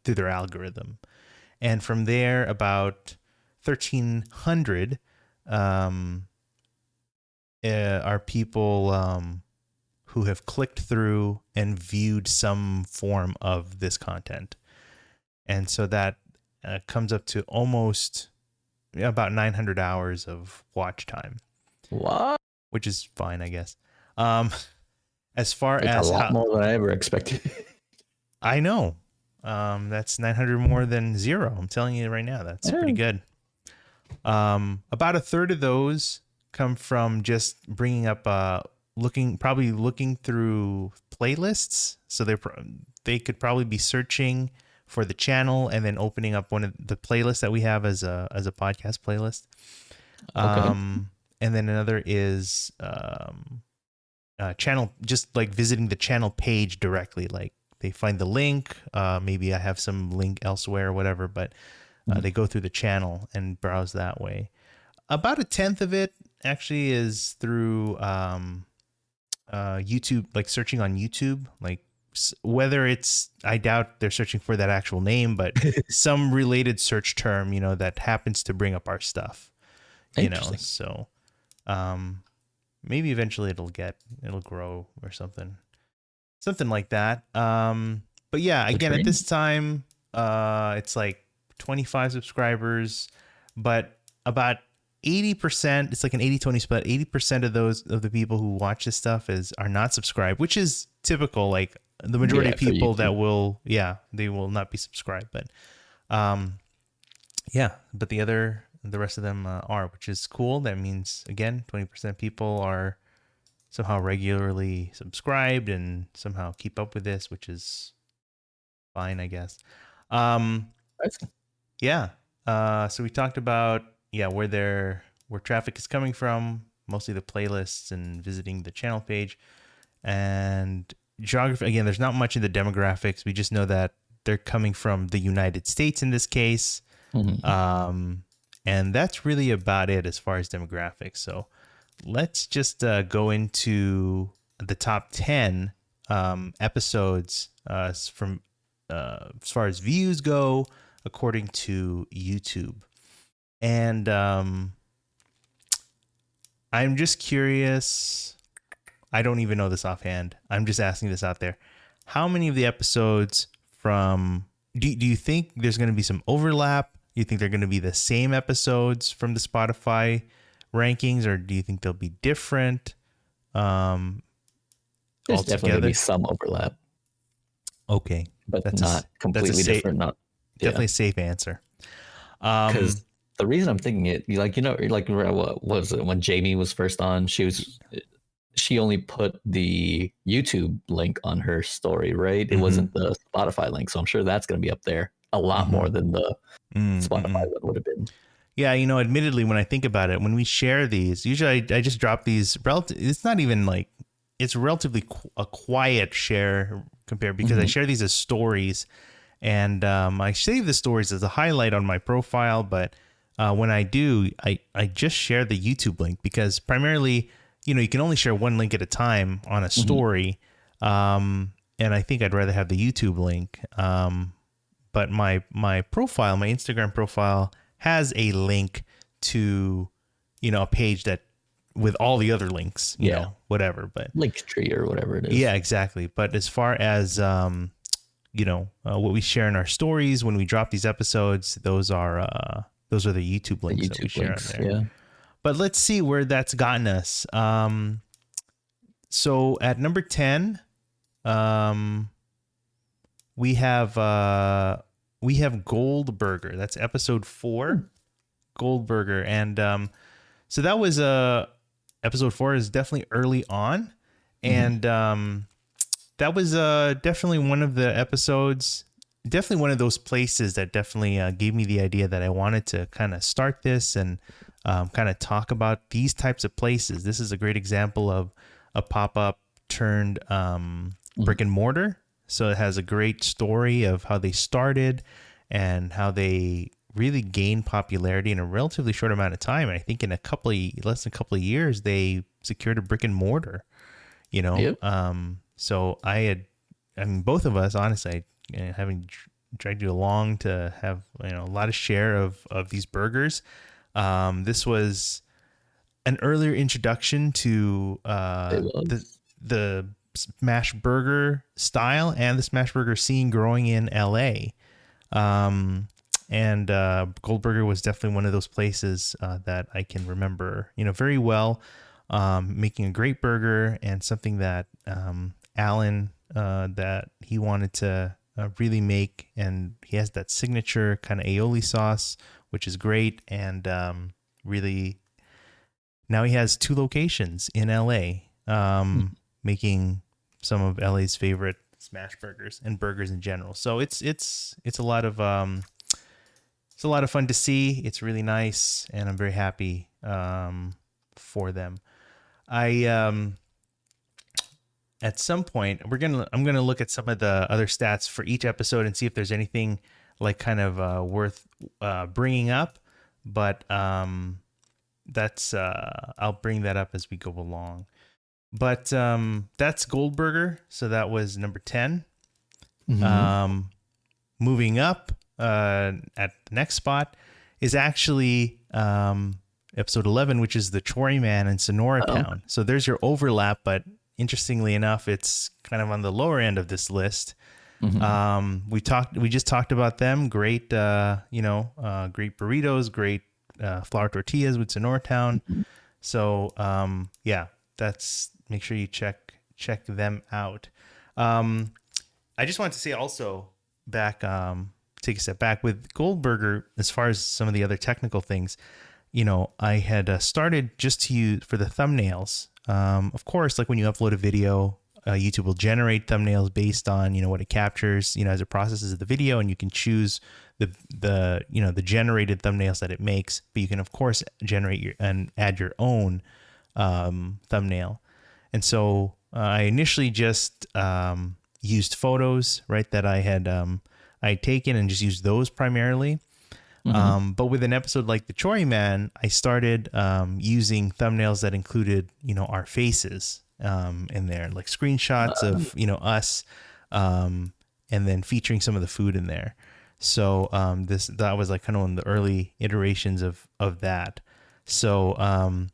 A: through their algorithm. And from there, about 1,300 are people who have clicked through and viewed some form of this content. And so that comes up to almost about 900 hours of watch time.
B: What?
A: Which is fine, I guess. As far
B: it's
A: as
B: a lot more than I ever expected.
A: I know. That's 900 more than 0. I'm telling you right now, that's pretty good. About a third of those come from just bringing up, looking through playlists. So they could probably be searching for the channel and then opening up one of the playlists that we have as a podcast playlist. And then another is channel, just like visiting the channel page directly. Like they find the link. Maybe I have some link elsewhere or whatever, but they go through the channel and browse that way. About a tenth of it actually is through YouTube, like searching on YouTube, like whether it's, I doubt they're searching for that actual name, but some related search term, that happens to bring up our stuff, so maybe eventually it'll grow or something like that. But yeah, again, at this time, it's like 25 subscribers, but about 80%, it's like an 80-20 split. 80% of the people who watch this stuff are not subscribed, which is typical. Like the majority of people that they will not be subscribed, but but the rest of them are, which is cool. That means, again, 20% of people are somehow regularly subscribed and somehow keep up with this, which is fine, I guess. Yeah. So we talked about, where traffic is coming from, mostly the playlists and visiting the channel page. And geography, again, there's not much in the demographics. We just know that they're coming from the United States in this case.
B: Mhm.
A: And that's really about it as far as demographics. So let's just go into the top 10 episodes from as far as views go, according to YouTube. And I'm just curious. I don't even know this offhand. I'm just asking this out there. How many of the episodes from do you think there's going to be some overlap? Do you think they're going to be the same episodes from the Spotify rankings, or do you think they'll be different
B: There's definitely gonna
A: altogether?
B: be some overlap,
A: Okay,
B: but
A: that's
B: not
A: that's a
B: completely
A: safe,
B: different. Not
A: definitely
B: yeah,
A: a safe answer.
B: because the reason I'm thinking it, like like what was it when Jamie was first on? She only put the YouTube link on her story, right? It
A: Mm-hmm,
B: wasn't the Spotify link, so I'm sure that's gonna be up there a lot
A: mm-hmm,
B: more than the Spotify
A: mm-hmm.
B: one would have been.
A: Yeah, admittedly, when I think about it, when we share these, usually I just drop these. It's not even like it's relatively a quiet share compared because I
B: Mhm.
A: share these as stories, and I save the stories as a highlight on my profile. But when I do, I just share the YouTube link because primarily, you can only share one link at a time on a
B: Mhm.
A: story, and I think I'd rather have the YouTube link. But my profile, my Instagram profile, has a link to a page that with all the other links,
B: Yeah,
A: whatever. But
B: link tree or whatever it
A: yeah,
B: is.
A: exactly. But as far as what we share in our stories when we drop these episodes, those are the YouTube
B: The
A: links that we
B: YouTube
A: share on
B: links.
A: there.
B: Yeah.
A: But let's see where that's gotten us. So at number 10, um, we have Goldberger. That's episode 4, Goldberger, and so that was episode 4 is definitely early on,
B: Mhm.
A: and that was definitely one of the episodes, definitely one of those places that definitely gave me the idea that I wanted to kind of start this and kind of talk about these types of places. This is a great example of a pop-up turned brick
B: Mhm.
A: and mortar. So it has a great story of how they started and how they really gained popularity in a relatively short amount of time. And I think in less than a couple of years, they secured a brick and mortar, you know?
B: Yep.
A: So I mean, both of us, honestly, having dragged you along to have, a lot of share of these burgers. This was an earlier introduction to
B: It
A: the
B: was.
A: the smash burger style and the smash burger scene growing in LA. And Goldberger was definitely one of those places that I can remember, very well, making a great burger and something that Alan that he wanted to really make, and he has that signature kind of aioli sauce, which is great, and really now he has 2 locations in LA,
B: Mhm.
A: making some of LA's favorite smash burgers and burgers in general. So it's a lot of it's a lot of fun to see. It's really nice, and I'm very happy for them. I At some point I'm gonna look at some of the other stats for each episode and see if there's anything like kind of worth bringing up. But that's I'll bring that up as we go along. But that's Goldberger. So that was number 10.
B: Mhm.
A: Um, Moving up at the next spot is actually episode 11, which is the Troy Man in Sonora
B: Oh.
A: Town. So there's your overlap, but interestingly enough, it's kind of on the lower end of this list.
B: Mhm.
A: We just talked about them. Great, great burritos, great flour tortillas with Sonora Town.
B: Mhm.
A: So yeah, that's make sure you check them out. I just wanted to say also back, take a step back with Goldberger as far as some of the other technical things. I had started just to use for the thumbnails. Of course, like when you upload a video, YouTube will generate thumbnails based on what it captures, as it processes the video, and you can choose the generated thumbnails that it makes. But you can of course generate and add your own thumbnail. And so I initially just used photos, right, that I had I'd taken and just used those primarily.
B: Mm-hmm.
A: But with an episode like the Chori Man, I started using thumbnails that included, our faces in there, like screenshots of, us, and then featuring some of the food in there. So that was like kind of one of the early iterations of that. So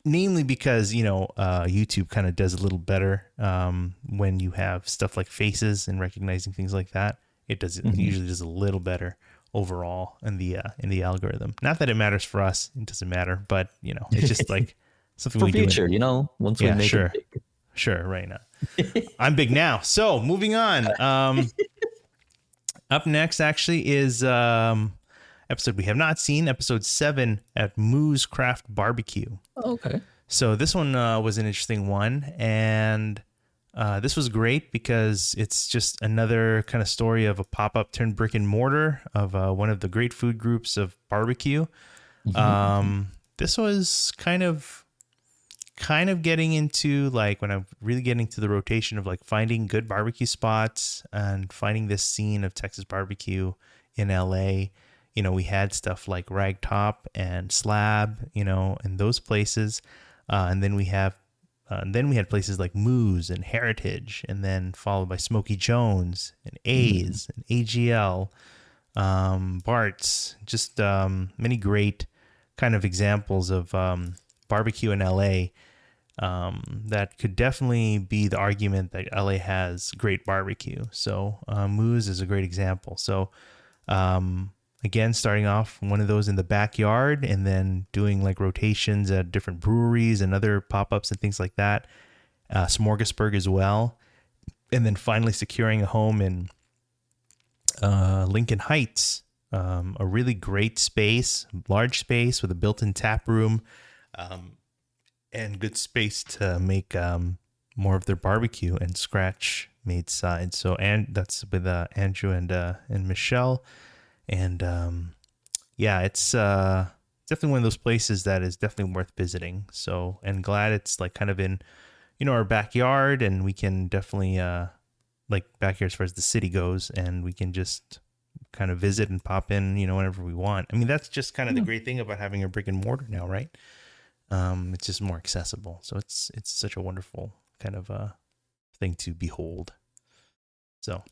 A: namely because YouTube kind of does a little better when you have stuff like faces and recognizing things like that. It usually does a little better overall in the algorithm. Not that it matters for us; it doesn't matter. But it's just like something
B: For
A: we
B: future,
A: do.
B: once we make
A: Sure,
B: it big.
A: sure. Right now, I'm big now. So moving on. Up next, actually, is episode we have not seen, episode 7 at Moo's Craft Barbecue.
B: Oh, okay.
A: So this one was an interesting one, and this was great because it's just another kind of story of a pop-up turned brick and mortar of one of the great food groups of barbecue. This was kind of getting into like when I'm really getting to the rotation of like finding good barbecue spots and finding this scene of Texas barbecue in LA. We had stuff like Ragtop and Slab, and those places. And then we had places like Moo's and Heritage, and then followed by Smokey Jones and A's and AGL, Bart's, just many great kind of examples of barbecue in LA. That could definitely be the argument that LA has great barbecue. So Moo's is a great example. So again, starting off one of those in the backyard and then doing like rotations at different breweries and other pop-ups and things like that. Smorgasburg as well. And then finally securing a home in Lincoln Heights, a really great space, large space with a built-in tap room, and good space to make more of their barbecue and scratch made sides. So, and that's with Andrew and Mychow. And it's definitely one of those places that is definitely worth visiting. So, and glad it's like kind of in, our backyard, and we can definitely like back here as far as the city goes, and we can just kind of visit and pop in, whenever we want. I mean, that's just kind of the great thing about having a brick and mortar now, right? It's just more accessible. So it's such a wonderful kind of thing to behold. So,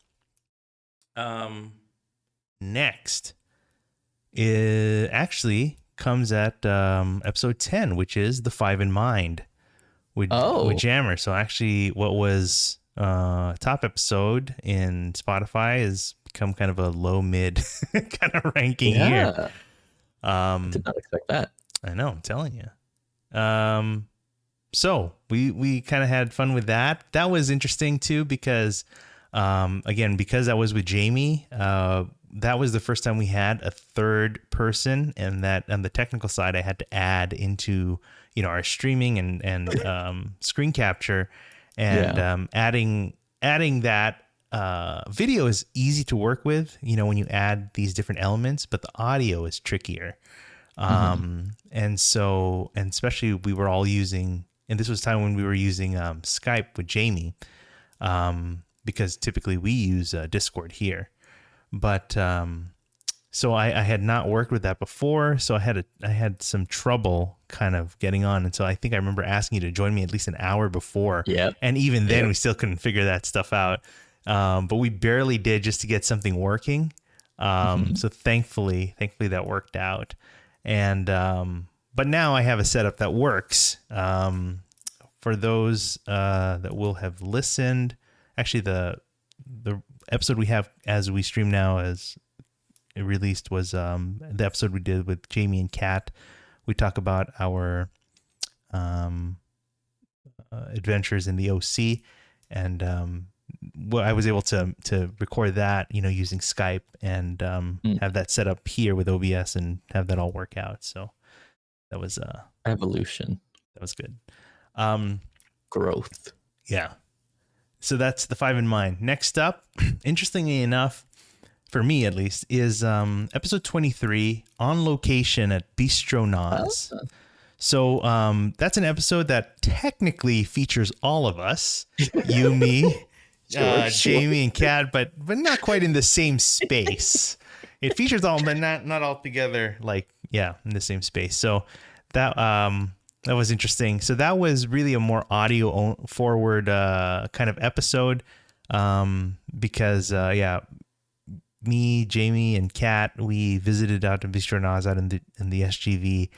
A: next it actually comes at episode 10, which is the 5 in Mind with Jammer. So actually what was top episode in Spotify has become kind of a low mid kind of ranking here.
B: Did not expect that.
A: I know, I'm telling you. So we kind of had fun with that. That was interesting too, because again, because I was with Jamie, that was the first time we had a third person, and that on the technical side, I had to add into, our streaming and screen capture, and adding that video is easy to work with, when you add these different elements, but the audio is trickier. And so, and especially we were all using, and this was time when we were using Skype with Jamie, because typically we use Discord here. But so I had not worked with that before, so I had some trouble kind of getting on, and so I think I remember asking you to join me at least an hour before.
B: Yeah.
A: And even then, we still couldn't figure that stuff out. But we barely did just to get something working. So thankfully that worked out. And but now I have a setup that works. For those that will have listened, actually the episode we have as we stream now, as it released, was the episode we did with Jamie and Kat. We talk about our adventures in the OC, and I was able to record that, using Skype, and have that set up here with OBS and have that all work out. So that was
B: evolution.
A: That was good.
B: Growth.
A: Yeah. So that's the 5 in Mind. Next up, interestingly enough, for me at least, is episode 23, On Location at Bistro Nas. Oh. So that's an episode that technically features all of us, you, me,
B: Sure, sure.
A: Jamie and Kat, but not quite in the same space. It features all, but not all together. Like, yeah, in the same space. So that was interesting. So that was really a more audio forward kind of episode, because yeah, me, Jamie, and Kat, we visited out in Bistro Naz out in the SGV,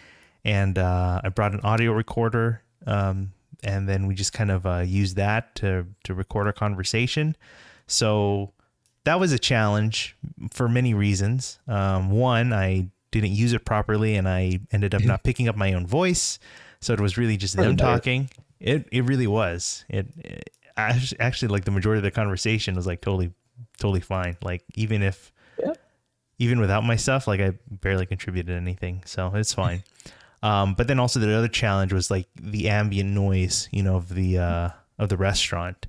A: and I brought an audio recorder. And then we just kind of used that to record our conversation. So that was a challenge for many reasons. One, I didn't use it properly, and I ended up not picking up my own voice. So it was really just them talking. It really was. Actually, like, the majority of the conversation was like totally fine. Like, even without my stuff, like, I barely contributed anything, so it's fine. But then also the other challenge was like the ambient noise, of the restaurant.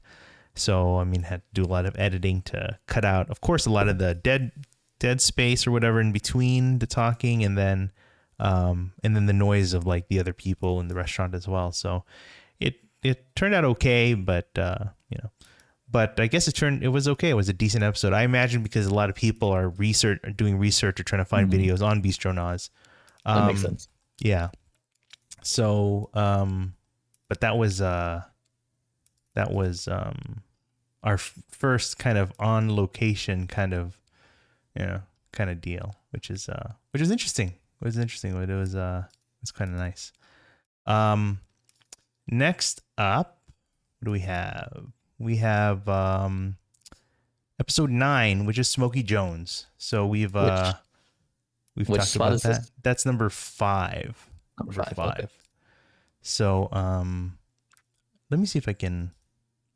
A: So, I mean, had to do a lot of editing to cut out, of course, a lot of the dead space or whatever in between the talking, and then the noise of like the other people in the restaurant as well. So it turned out okay, but but I guess it was okay. It was a decent episode, I imagine, because a lot of people are doing research or trying to find videos on Bistro Naz.
B: That makes sense.
A: Yeah. So, but that was our first kind of on location kind of deal, which is interesting. It was interesting. It was kind of nice. Next up, what do we have? We have episode 9, which is Smokey Jones. So we've talked about that. That's number 5. Number 5. Okay. So let me see if I don't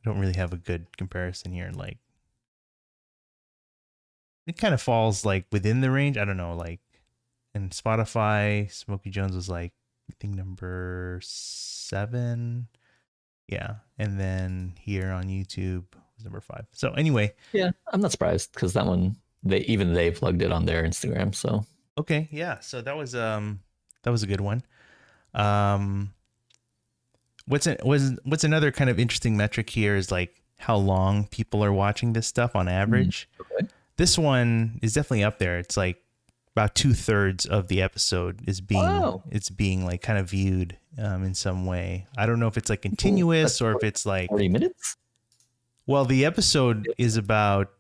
A: really have a good comparison here. Like, it kind of falls like within the range. I don't know, like, in Spotify, Smokey Jones was like, I think, number 7. Yeah. And then here on YouTube was number 5. So anyway.
B: Yeah, I'm not surprised, because that one, they plugged it on their Instagram. So
A: okay, yeah. So that was a good one. What's another kind of interesting metric here is like how long people are watching this stuff on average.
B: Okay.
A: This one is definitely up there. It's like about 2/3 of the episode is being like kind of viewed in some way. I don't know if it's like continuous or if it's like
B: 40 minutes.
A: Well, the episode is about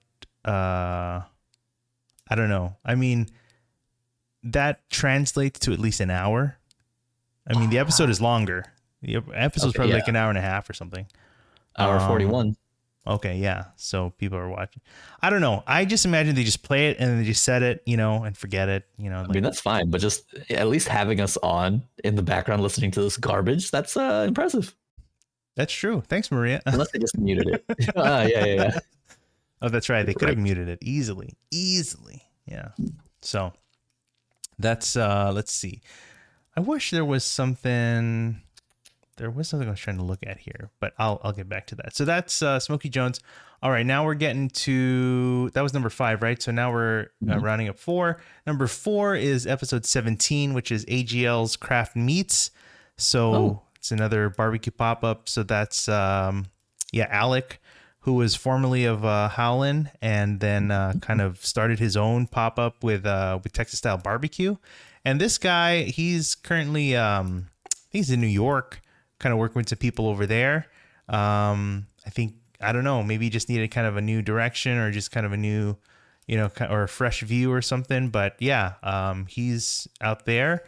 A: I don't know. I mean, that translates to at least an hour. I mean, the episode is longer. The episode's probably like an hour and a half or something.
B: Hour 41.
A: Okay, yeah. So people are watching. I don't know. I just imagine they just play it and they just set it, and forget it.
B: I mean, that's fine, but just at least having us on in the background listening to this garbage, that's impressive.
A: That's true. Thanks, Maria.
B: Unless they just muted it. Yeah.
A: Oh, that's right. They could have muted it easily. Yeah. So that's let's see. I wish there was something. There was something I was trying to look at here, but I'll get back to that. So that's Smokey Jones. All right, now we're getting to, that was number 5, right? So now we're rounding up 4. Number 4 is episode 17, which is AGL's Craft Meats. So it's another barbecue pop-up. So that's Alec, who was formerly of Howlin', and then kind of started his own pop-up with Texas Style Barbecue. And this guy, he's currently he's in New York, kind of working with some people over there. I think, I don't know, maybe he just needed kind of a new direction or just kind of a new, or a fresh view or something. But yeah, he's out there,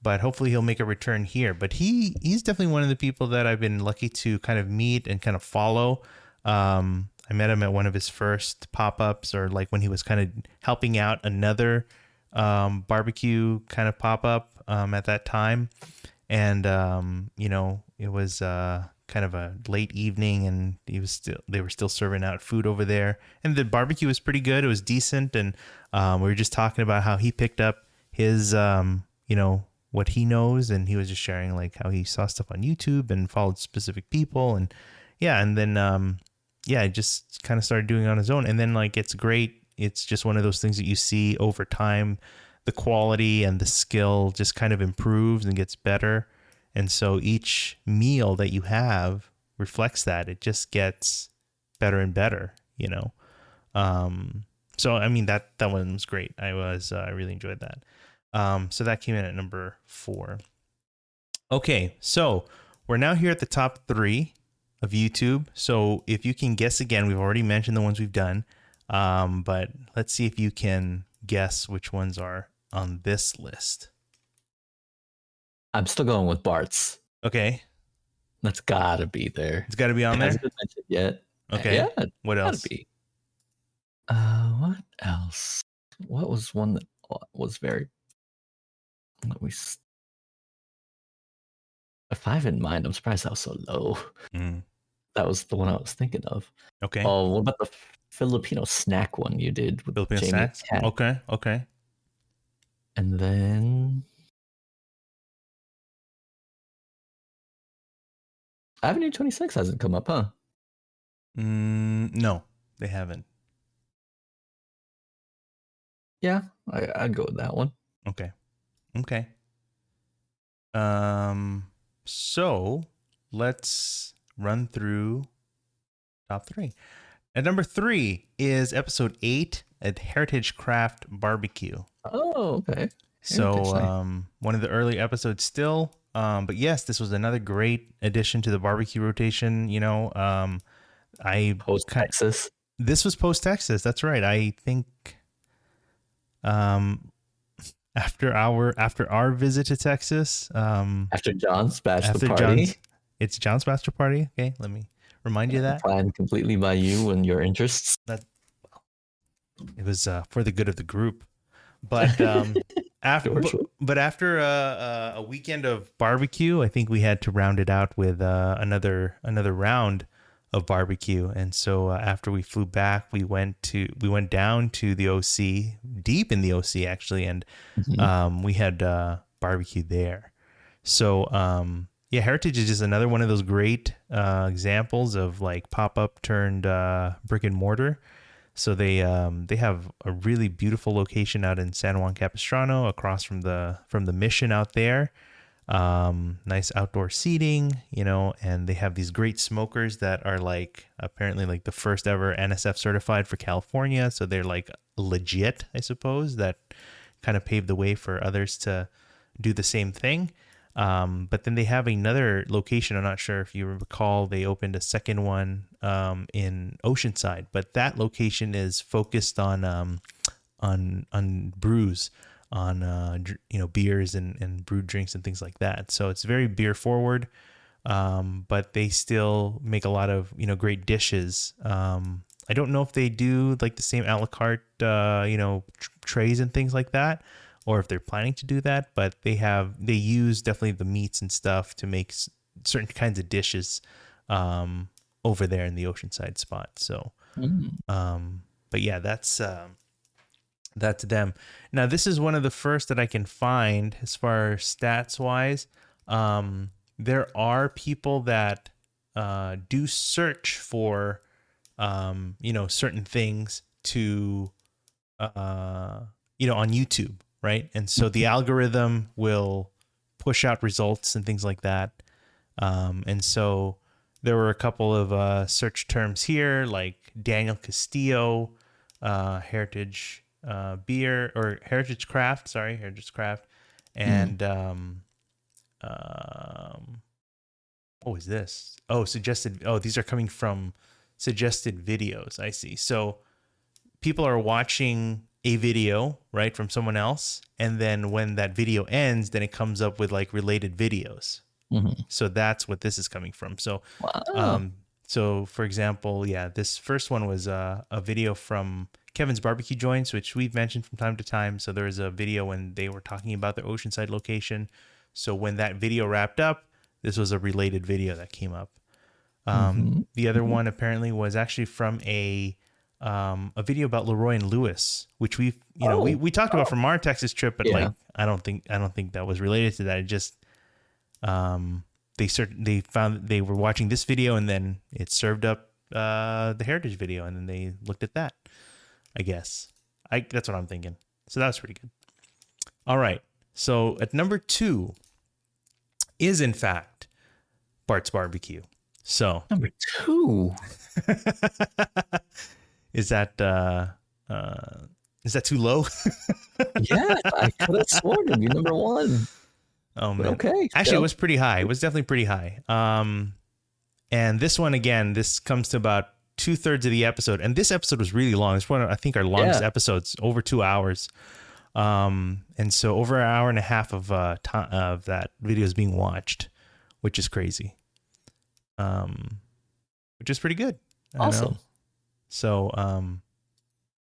A: but hopefully he'll make a return here. But he's definitely one of the people that I've been lucky to kind of meet and kind of follow. I met him at one of his first pop-ups, or like when he was kind of helping out another barbecue kind of pop-up at that time. And it was kind of a late evening, and they were still serving out food over there, and the barbecue was pretty good. It was decent. And we were just talking about how he picked up his what he knows, and he was just sharing like how he saw stuff on YouTube and followed specific people, and then just kind of started doing it on his own. And then, like, it's great. It's just one of those things that you see over time, the quality and the skill just kind of improves and gets better. And so each meal that you have reflects that. It just gets better and better, So I mean that one was great. I really enjoyed that. So that came in at number 4. Okay, so we're now here at the top 3 of YouTube. So if you can guess again, we've already mentioned the ones we've done, but let's see if you can guess which ones are on this list.
B: I'm still going with Bart's.
A: Okay,
B: That's gotta be there.
A: it's got to be on
B: It hasn't
A: there.
B: been mentioned yet.
A: Okay,
B: Yeah, it's
A: what
B: gotta
A: else?
B: be. What else? What was one that was very? Let me. If I have it in mind, I'm surprised that was so low.
A: Mm,
B: That was the one I was thinking of.
A: okay,
B: Oh, what about the Filipino snack one you did with
A: Filipino
B: Jamie and
A: snacks.
B: Kat?
A: Okay.
B: And then Avenue 26 hasn't come up, huh?
A: No, they haven't.
B: Yeah, I'd go with that one.
A: Okay. So let's run through top 3. At number 3 is episode 8 at Heritage Craft Barbecue.
B: Oh, okay.
A: So,
B: Heritage night.
A: one of the early episodes still. But yes, this was another great addition to the barbecue rotation.
B: Post Texas.
A: This was post Texas. That's right. I think, um, after our visit to Texas,
B: After John's bachelor
A: after
B: party.
A: it's John's bachelor party. Okay, let me remind you of that.
B: Planned completely by you and your interests.
A: That it was for the good of the group. But after
B: Sure.
A: after a weekend of barbecue, I think we had to round it out with another round of barbecue. And so after we flew back, we went down to the OC, deep in the OC actually, and we had barbecue there. So yeah, Heritage is just another one of those great examples of like pop up turned brick and mortar. So they have a really beautiful location out in San Juan Capistrano, across from the mission out there. Nice outdoor seating, and they have these great smokers that are like apparently like the first ever NSF certified for California. So they're like legit, I suppose. That kind of paved the way for others to do the same thing. But then they have another location. I'm not sure if you recall, they opened a second one in Oceanside, but that location is focused on brews, on beers and brewed drinks and things like that. So it's very beer forward, but they still make a lot of great dishes. I don't know if they do like the same a la carte trays and things like that, or if they're planning to do that, but they use definitely the meats and stuff to make certain kinds of dishes over there in the Oceanside spot. So, but yeah, that's them. Now, this is one of the first that I can find as far as stats wise. There are people that do search for, certain things to, on YouTube. Right. And so the algorithm will push out results and things like that. And so there were a couple of search terms here, like Daniel Castillo, Heritage Beer, or Heritage Craft, and what was this? Oh, suggested. Oh, these are coming from suggested videos. I see. So people are watching a video, right, from someone else, and then when that video ends, then it comes up with like related videos. So that's what this is coming from. So,
B: Wow.
A: so for example, yeah, this first one was a video from Kevin's Barbecue Joints, which we've mentioned from time to time. So there was a video when they were talking about their Oceanside location. So when that video wrapped up, this was a related video that came up. The other one apparently was actually from a video about Leroy and Lewis, which we talked about from our Texas trip, but like I don't think that was related to that. It just they found they were watching this video and then it served up the Heritage video, and then they looked at that. I guess that's what I'm thinking. So that was pretty good. All right, so at number 2 is in fact Bart's Barbecue. So
B: Number two.
A: is that uh, is that too low?
B: Yes, I could have sworn it'd be number one.
A: Oh
B: But
A: man.
B: okay,
A: Actually, it
B: go.
A: was pretty high. It was definitely pretty high. And this one again, this comes to about 2/3 of the episode, and this episode was really long. It's one of, I think, our longest
B: Yeah.
A: episodes, over 2 hours. And so over an hour and a half of of that video is being watched, which is crazy. Which is pretty good. I know.
B: Awesome.
A: So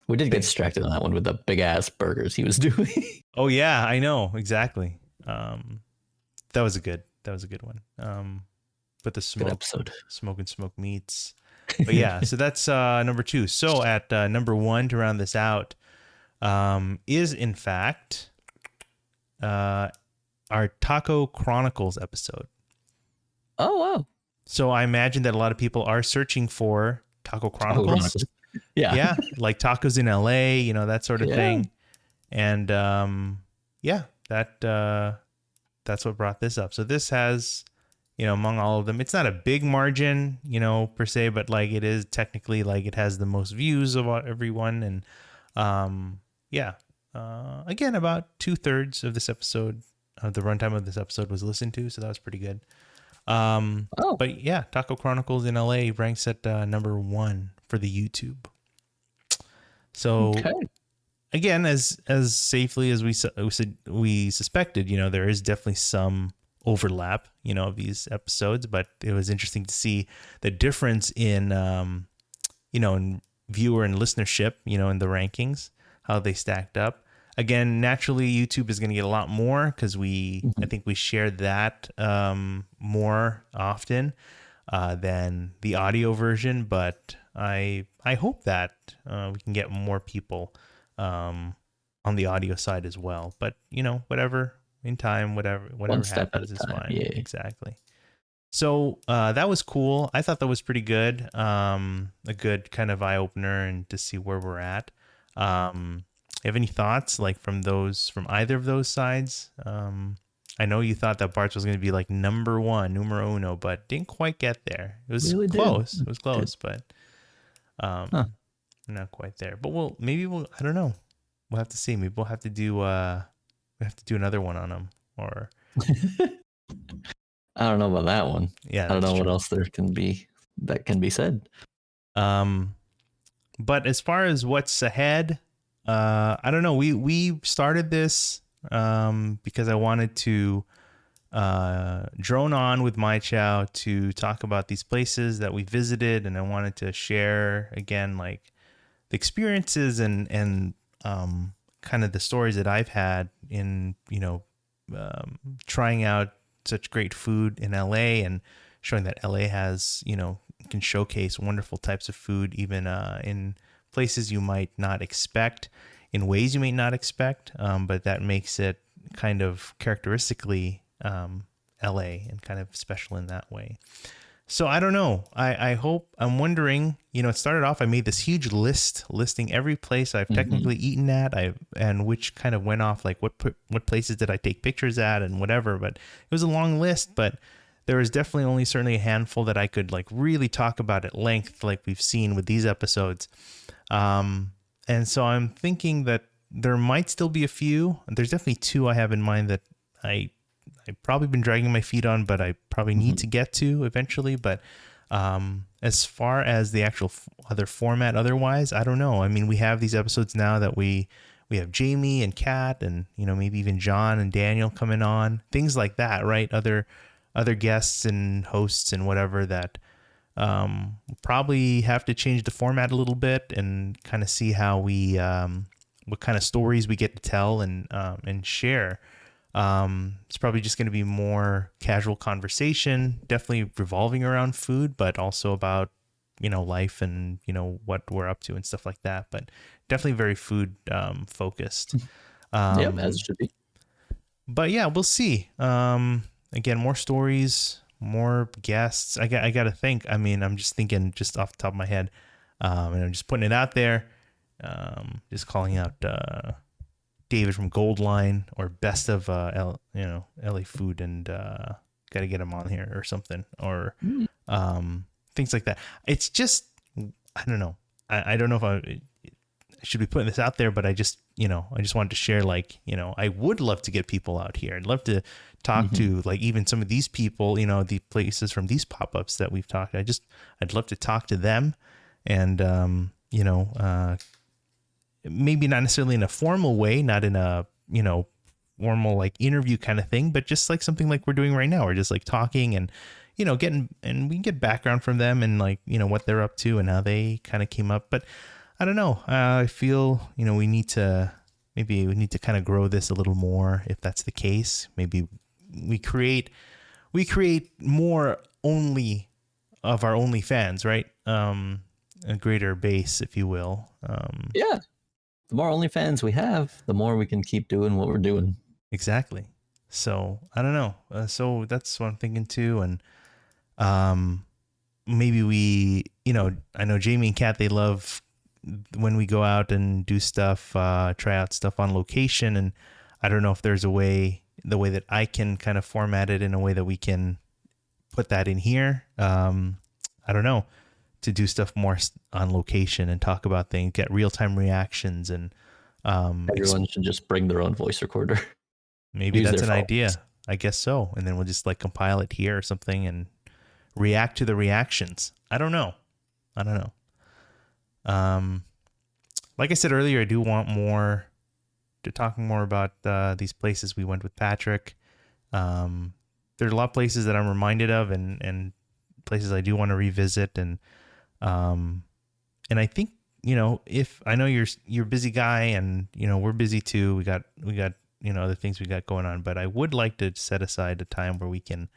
B: We did get distracted on that one with the big ass burgers he was doing.
A: oh yeah, I know exactly. That was a good one. But the
B: Good episode.
A: smoke and smoke meats. But yeah, so that's number 2. So at number 1 to round this out, is in fact our Taco Chronicles episode.
B: Oh wow.
A: So I imagine that a lot of people are searching for Taco Chronicles.
B: Yeah.
A: Yeah, like tacos in LA, you know, that sort of thing. And yeah, that's what brought this up. So this has, you know, among all of them, it's not a big margin, you know, per se, but like it is technically, like it has the most views of everyone. And yeah, again, about 2/3 of this episode, the runtime of this episode was listened to. So that was pretty good. But yeah, Taco Chronicles in LA ranks at number 1 for the YouTube. So again, as safely as we suspected, you know, there is definitely some overlap, you know, of these episodes, but it was interesting to see the difference in, you know, in viewer and listenership, you know, in the rankings, how they stacked up. Again, naturally, YouTube is going to get a lot more because I think we share that more often than the audio version. But I hope that we can get more people on the audio side as well. But you know, whatever in time, whatever happens is fine.
B: Yeah.
A: Exactly. So that was cool. I thought that was pretty good. A good kind of eye opener and to see where we're at. Have any thoughts like from either of those sides? I know you thought that Bart's was going to be like number 1, numero uno, but didn't quite get there. It was
B: Really
A: close. It was close, but not quite there. But I don't know. We'll have to see. Maybe we'll have to do another one on them, or
B: I don't know about that one.
A: yeah,
B: I don't know
A: true.
B: what else there can be that can be said.
A: But as far as what's ahead, I don't know. We started this because I wanted to drone on with Mychow to talk about these places that we visited, and I wanted to share again like the experiences and kind of the stories that I've had in, you know, trying out such great food in LA and showing that LA has, you know, can showcase wonderful types of food even in places you might not expect, in ways you may not expect, but that makes it kind of characteristically LA and kind of special in that way. So I don't know. I'm wondering, you know, it started off, I made this huge list listing every place I've technically eaten at, and which kind of went off like what places did I take pictures at and whatever, but it was a long list, but there was definitely certainly a handful that I could like really talk about at length, like we've seen with these episodes. And so I'm thinking that there might still be a few. There's definitely 2 I have in mind that I've probably been dragging my feet on, but I probably need to get to eventually. But as far as the actual other format, otherwise, I don't know. I mean, we have these episodes now that we have Jamie and Kat and, you know, maybe even John and Daniel coming on, things like that, right? Other guests and hosts and whatever that probably have to change the format a little bit and kind of see how we what kind of stories we get to tell and share. It's probably just going to be more casual conversation, definitely revolving around food, but also about, you know, life and, you know, what we're up to and stuff like that, but definitely very food focused.
B: Yep, as it should be.
A: But yeah, we'll see. Again, more stories, more guests. I got to think. I mean, I'm just thinking just off the top of my head, and I'm just putting it out there. Just calling out David from Goldline or Best of LA Food, and got to get him on here or something. Or things like that. It's just, I don't know. I don't know if I should be putting this out there, but I just wanted to share, like, I would love to get people out here. I'd love to talk to, like, even some of these people, the places from these pop-ups that we've talked. I'd love to talk to them, and, maybe not necessarily in a formal way, not in a, formal like interview kind of thing, but just like something like we're doing right now. We're just like talking and, we can get background from them and, like, what they're up to and how they kind of came up. But I don't know. I feel, we need to kind of grow this a little more. If that's the case, maybe we create more only of our only fans, right? A greater base, if you will.
B: Yeah. The more OnlyFans we have, the more we can keep doing what we're doing.
A: Exactly. So I don't know. So that's what I'm thinking too. And maybe we, I know Jamie and Kat, they love when we go out and do stuff, try out stuff on location. And I don't know if there's the way that I can kind of format it in a way that we can put that in here. I don't know, to do stuff more on location and talk about things, get real-time reactions, and
B: everyone should just bring their own voice recorder.
A: Maybe that's an idea. I guess so. And then we'll just like compile it here or something and react to the reactions. I don't know. Like I said earlier, I do want to talk more about these places we went with Patrick. There's a lot of places that I'm reminded of, and places I do want to revisit, and I think, if I know you're a busy guy, and we're busy too. We got other things we got going on, but I would like to set aside a time where we can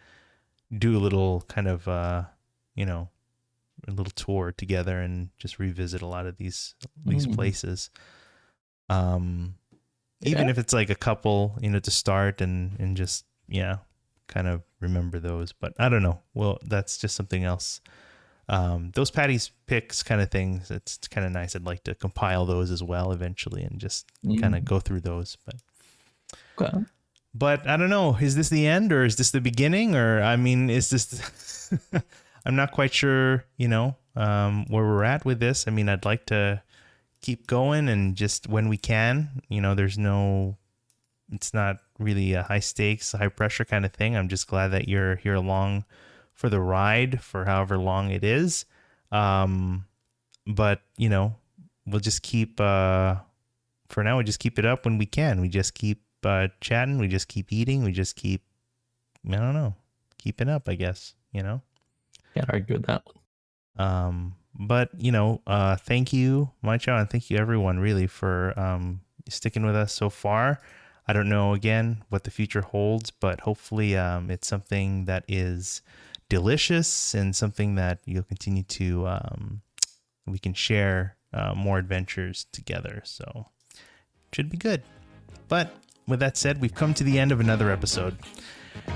A: do a little kind of a little tour together and just revisit a lot of these places. Even if it's like a couple, to start and just, kind of remember those. But I don't know. Well, that's just something else. Those Patty's picks kind of things, it's kind of nice. I'd like to compile those as well eventually and just kind of go through those. But I don't know. Is this the end, or is this the beginning? Or, I mean, is this... I'm not quite sure, where we're at with this. I mean, I'd like to keep going, and just when we can, it's not really a high stakes, high pressure kind of thing. I'm just glad that you're here along for the ride for however long it is. But, we'll just keep, for now, we just keep it up when we can. We just keep chatting. We just keep eating. We just keep, I don't know, keeping up, I guess,
B: Can't argue with that one.
A: But, thank you, Mychow, and thank you everyone really for sticking with us so far. I don't know, again, what the future holds, but hopefully it's something that is delicious and something that you'll continue to, we can share more adventures together. So it should be good. But with that said, we've come to the end of another episode.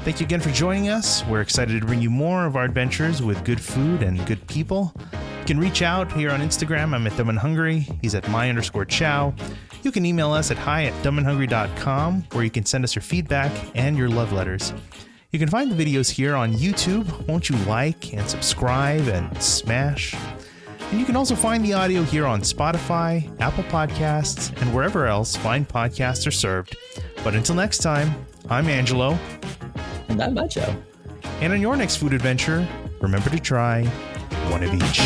A: Thank you again for joining us. We're excited to bring you more of our adventures with good food and good people. You can reach out here on Instagram. I'm at Dumb and Hungry. He's at my_chow. You can email us at hi@dumbandhungry.com, where you can send us your feedback and your love letters. You can find the videos here on YouTube. Won't you like and subscribe and smash? And you can also find the audio here on Spotify, Apple Podcasts, and wherever else fine podcasts are served. But until next time, I'm Angelo.
B: And I'm Mychow.
A: And on your next food adventure, remember to try one of each.